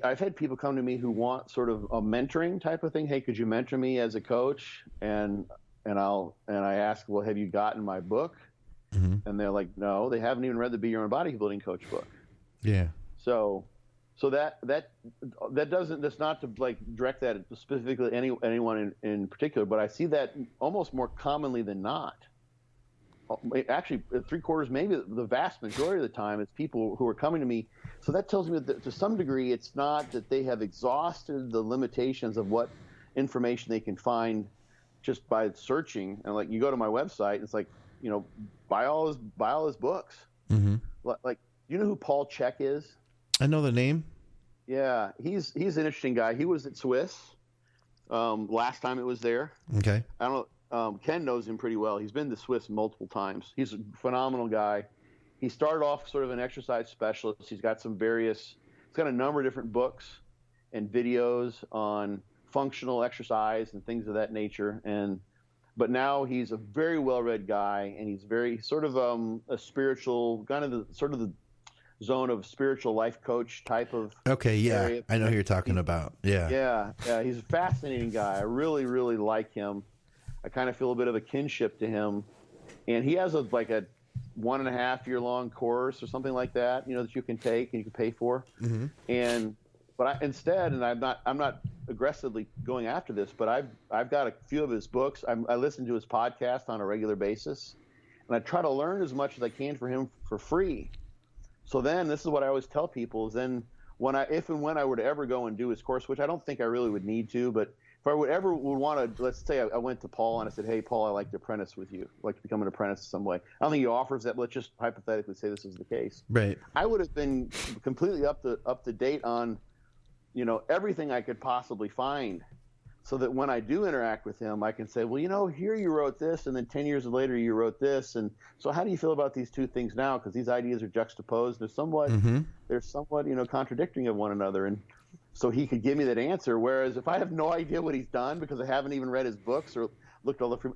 I've had people come to me who want sort of a mentoring type of thing. Hey, could you mentor me as a coach? And I ask, well, have you gotten my book? Mm-hmm. And they're like, no, they haven't even read the Be Your Own Bodybuilding Coach book. Yeah. So that's not to like direct that specifically anyone in particular, but I see that almost more commonly than not. Actually, 3/4, maybe the vast majority of the time, it's people who are coming to me. So that tells me that to some degree, it's not that they have exhausted the limitations of what information they can find just by searching. And like, you go to my website, it's like, buy all his books. Mm-hmm. Like, you know who Paul Chek is? I know the name. Yeah, he's an interesting guy. He was at Swiss last time it was there. Okay. I don't know. Ken knows him pretty well. He's been to Swiss multiple times. He's a phenomenal guy. He started off sort of an exercise specialist. He's got a number of different books and videos on functional exercise and things of that nature. But now he's a very well-read guy, and he's very sort of a spiritual, kind of the zone of spiritual life coach type of. Okay, yeah, area. I know who you're talking about. Yeah. Yeah, he's a fascinating guy. I really, really like him. I kind of feel a bit of a kinship to him, and he has a 1.5 year long course or something like that, that you can take and you can pay for. Mm-hmm. But I'm not aggressively going after this, but I've got a few of his books. I listen to his podcast on a regular basis, and I try to learn as much as I can from him for free. So then, this is what I always tell people: is then if and when I were to ever go and do his course, which I don't think I really would need to, but if I would want to, let's say I went to Paul and I said, hey, Paul, I'd like to apprentice with you. I'd like to become an apprentice in some way. I don't think he offers that, but let's just hypothetically say this is the case. Right. I would have been completely up to date on, everything I could possibly find, so that when I do interact with him, I can say, well, here you wrote this, and then 10 years later you wrote this. And so how do you feel about these two things now? Because these ideas are juxtaposed. They're somewhat, contradicting of one another. And so he could give me that answer. Whereas if I have no idea what he's done because I haven't even read his books or looked all the,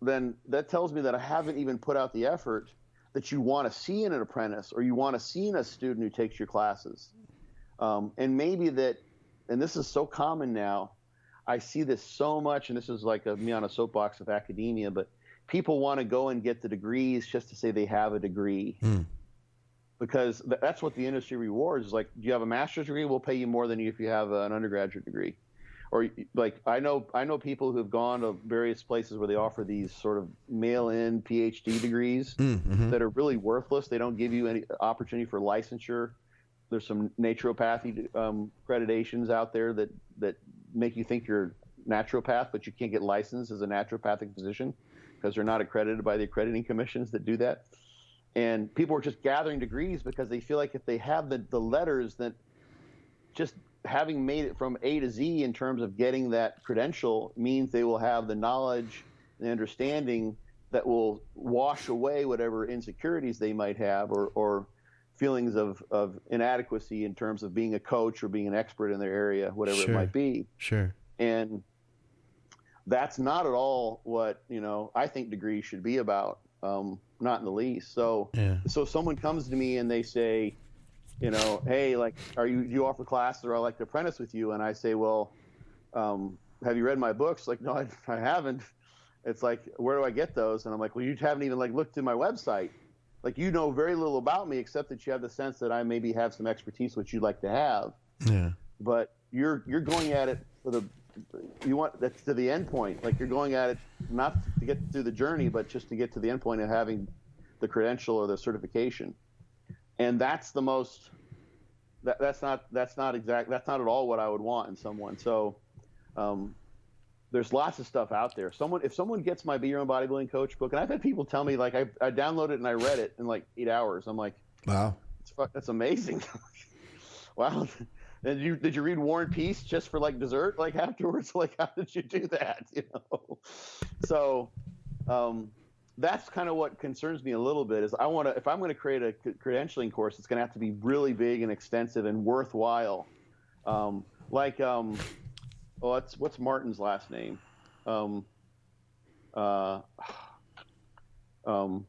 then that tells me that I haven't even put out the effort that you want to see in an apprentice, or you want to see in a student who takes your classes. And maybe that, and this is so common now, I see this so much, and this is like me on a soapbox of academia, but people want to go and get the degrees just to say they have a degree. Because that's what the industry rewards. Is like, do you have a master's degree? We'll pay you more than if you have an undergraduate degree. Or like, I know people who have gone to various places where they offer these sort of mail-in PhD degrees that are really worthless. They don't give you any opportunity for licensure. There's some naturopathy accreditations out there that make you think you're a naturopath, but you can't get licensed as a naturopathic physician because they're not accredited by the accrediting commissions that do that. And people are just gathering degrees because they feel like if they have the letters, that just having made it from A to Z in terms of getting that credential means they will have the knowledge and understanding that will wash away whatever insecurities they might have, or feelings of inadequacy in terms of being a coach or being an expert in their area, whatever it might be. Sure. And that's not at all what, I think degrees should be about. Not in the least. So, So someone comes to me and they say, hey, like, do you offer classes, or I'd like to apprentice with you? And I say, well, have you read my books? Like, no, I haven't. It's like, where do I get those? And I'm like, well, you haven't even looked at my website. Like, you know very little about me, except that you have the sense that I maybe have some expertise which you'd like to have. Yeah. But you're going at it that's to the end point. Like, you're going at it not to get through the journey, but just to get to the end point of having the credential or the certification. And that's the most. That's not at all what I would want in someone. So, there's lots of stuff out there. If someone gets my Be Your Own Bodybuilding Coach book, and I've had people tell me, like, I downloaded it and I read it in like 8 hours. I'm like, wow, that's amazing. Wow. And did you read War and Peace just for like dessert, like afterwards? Like, how did you do that? So that's kind of what concerns me a little bit. Is if I'm going to create a credentialing course, it's going to have to be really big and extensive and worthwhile. What's Martin's last name? I don't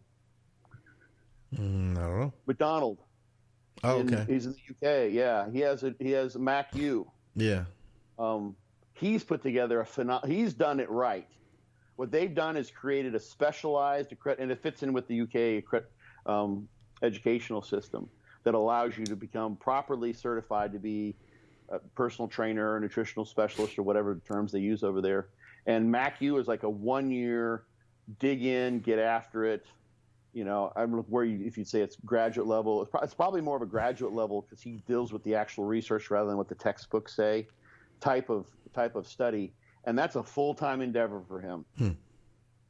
know. McDonald. Oh, okay. He's in the UK. Yeah, he has MacU. Yeah. He's put together he's done it right. What they've done is created a specialized, and it fits in with the UK educational system that allows you to become properly certified to be a personal trainer, or nutritional specialist, or whatever terms they use over there. And MacU is like a 1-year dig in, get after it. You know, I don't know if you'd say it's graduate level. It's probably more of a graduate level because he deals with the actual research rather than what the textbooks say, type of study. And that's a full-time endeavor for him.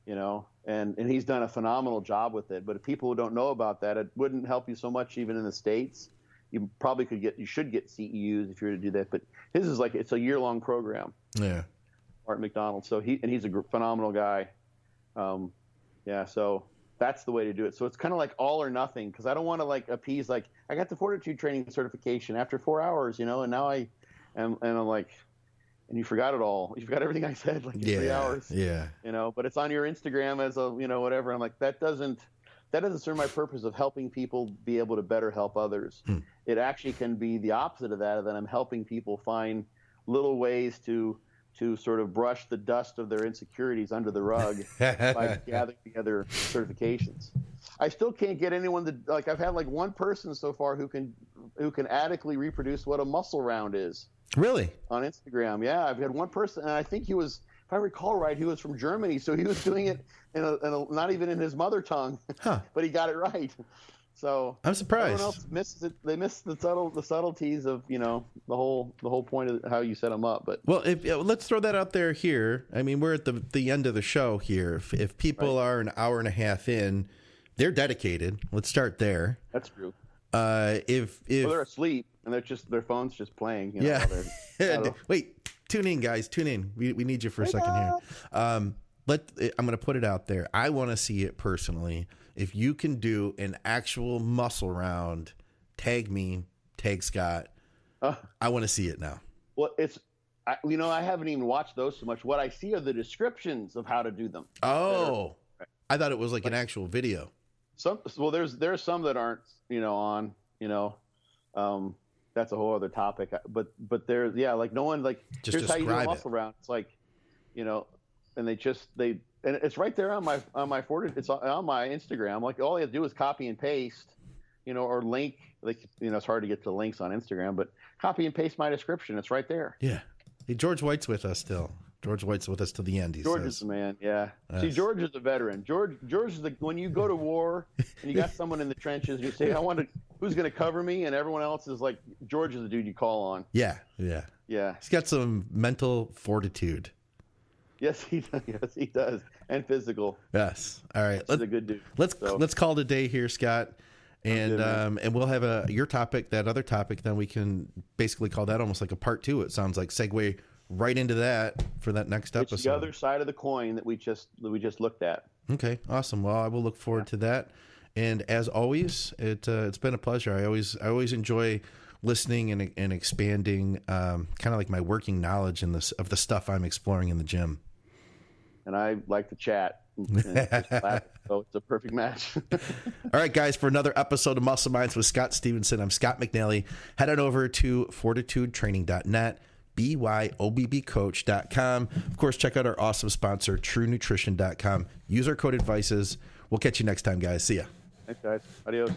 You know, and he's done a phenomenal job with it. But if people who don't know about that, it wouldn't help you so much even in the States. You probably you should get CEUs if you were to do that. But his is it's a year-long program. Yeah. Art McDonald. So he's a phenomenal guy. Yeah. So that's the way to do it. So it's kind of like all or nothing, because I don't want to appease, I got the fortitude training certification after 4 hours, you know, and now and I'm like, and you forgot it all. You forgot everything I said in 3 hours. Yeah. You know, but it's on your Instagram as a, you know, whatever. I'm like, that doesn't serve my purpose of helping people be able to better help others. It actually can be the opposite of that I'm helping people find little ways to sort of brush the dust of their insecurities under the rug by gathering together certifications. I still can't get anyone to, I've had one person so far who can adequately reproduce what a muscle round is. Really? On Instagram. Yeah. I've had one person, and I think he was, if I recall right, he was from Germany. So he was doing it in a not even in his mother tongue, but he got it right. So I'm surprised. Everyone else missed it. They missed the subtleties of, you know, the whole point of how you set them up. But let's throw that out there here. I mean, we're at the end of the show here. If people are an hour and a half in, they're dedicated. Let's start there. That's true. If they're asleep and their phone's just playing. You know, yeah. Wait, tune in, guys. Tune in. We need you for a second here. I'm going to put it out there. I want to see it personally. If you can do an actual muscle round, tag me, tag Scott. I want to see it now. Well, I haven't even watched those so much. What I see are the descriptions of how to do them. Oh, I thought it was an actual video. There's some that aren't, you know, on, you know, that's a whole other topic. But there's, no one just here's how you do a muscle it. round. It's you know, and and it's right there on my it's on my Instagram. All you have to do is copy and paste, you know, or link. You know, it's hard to get to links on Instagram, but copy and paste my description. It's right there. Yeah. Hey, George White's with us still. George White's with us to the end. George is the man. Yeah. Yes. See, George is a veteran. George is when you go to war and you got someone in the trenches, you say, who's going to cover me? And everyone else is George is the dude you call on. Yeah. Yeah. Yeah. He's got some mental fortitude. Yes, he does. Yes, he does. And physical. Yes. All right. He's a good dude. Let's call it a day here, Scott. And and we'll have your topic, that other topic, then we can basically call that almost like a part 2. It sounds like segue right into that for that next episode. It's the other side of the coin that we just looked at. Okay, awesome. Well, I will look forward to that. And as always, it's been a pleasure. I always enjoy listening and expanding, kind of like my working knowledge of the stuff I'm exploring in the gym. And I like to chat. So it's a perfect match. All right, guys, for another episode of Muscle Minds with Scott Stevenson, I'm Scott McNally. Head on over to fortitudetraining.net, BYOBBcoach.com. Of course, check out our awesome sponsor, TrueNutrition.com. Use our code ADVICES. We'll catch you next time, guys. See ya. Thanks, guys. Adios.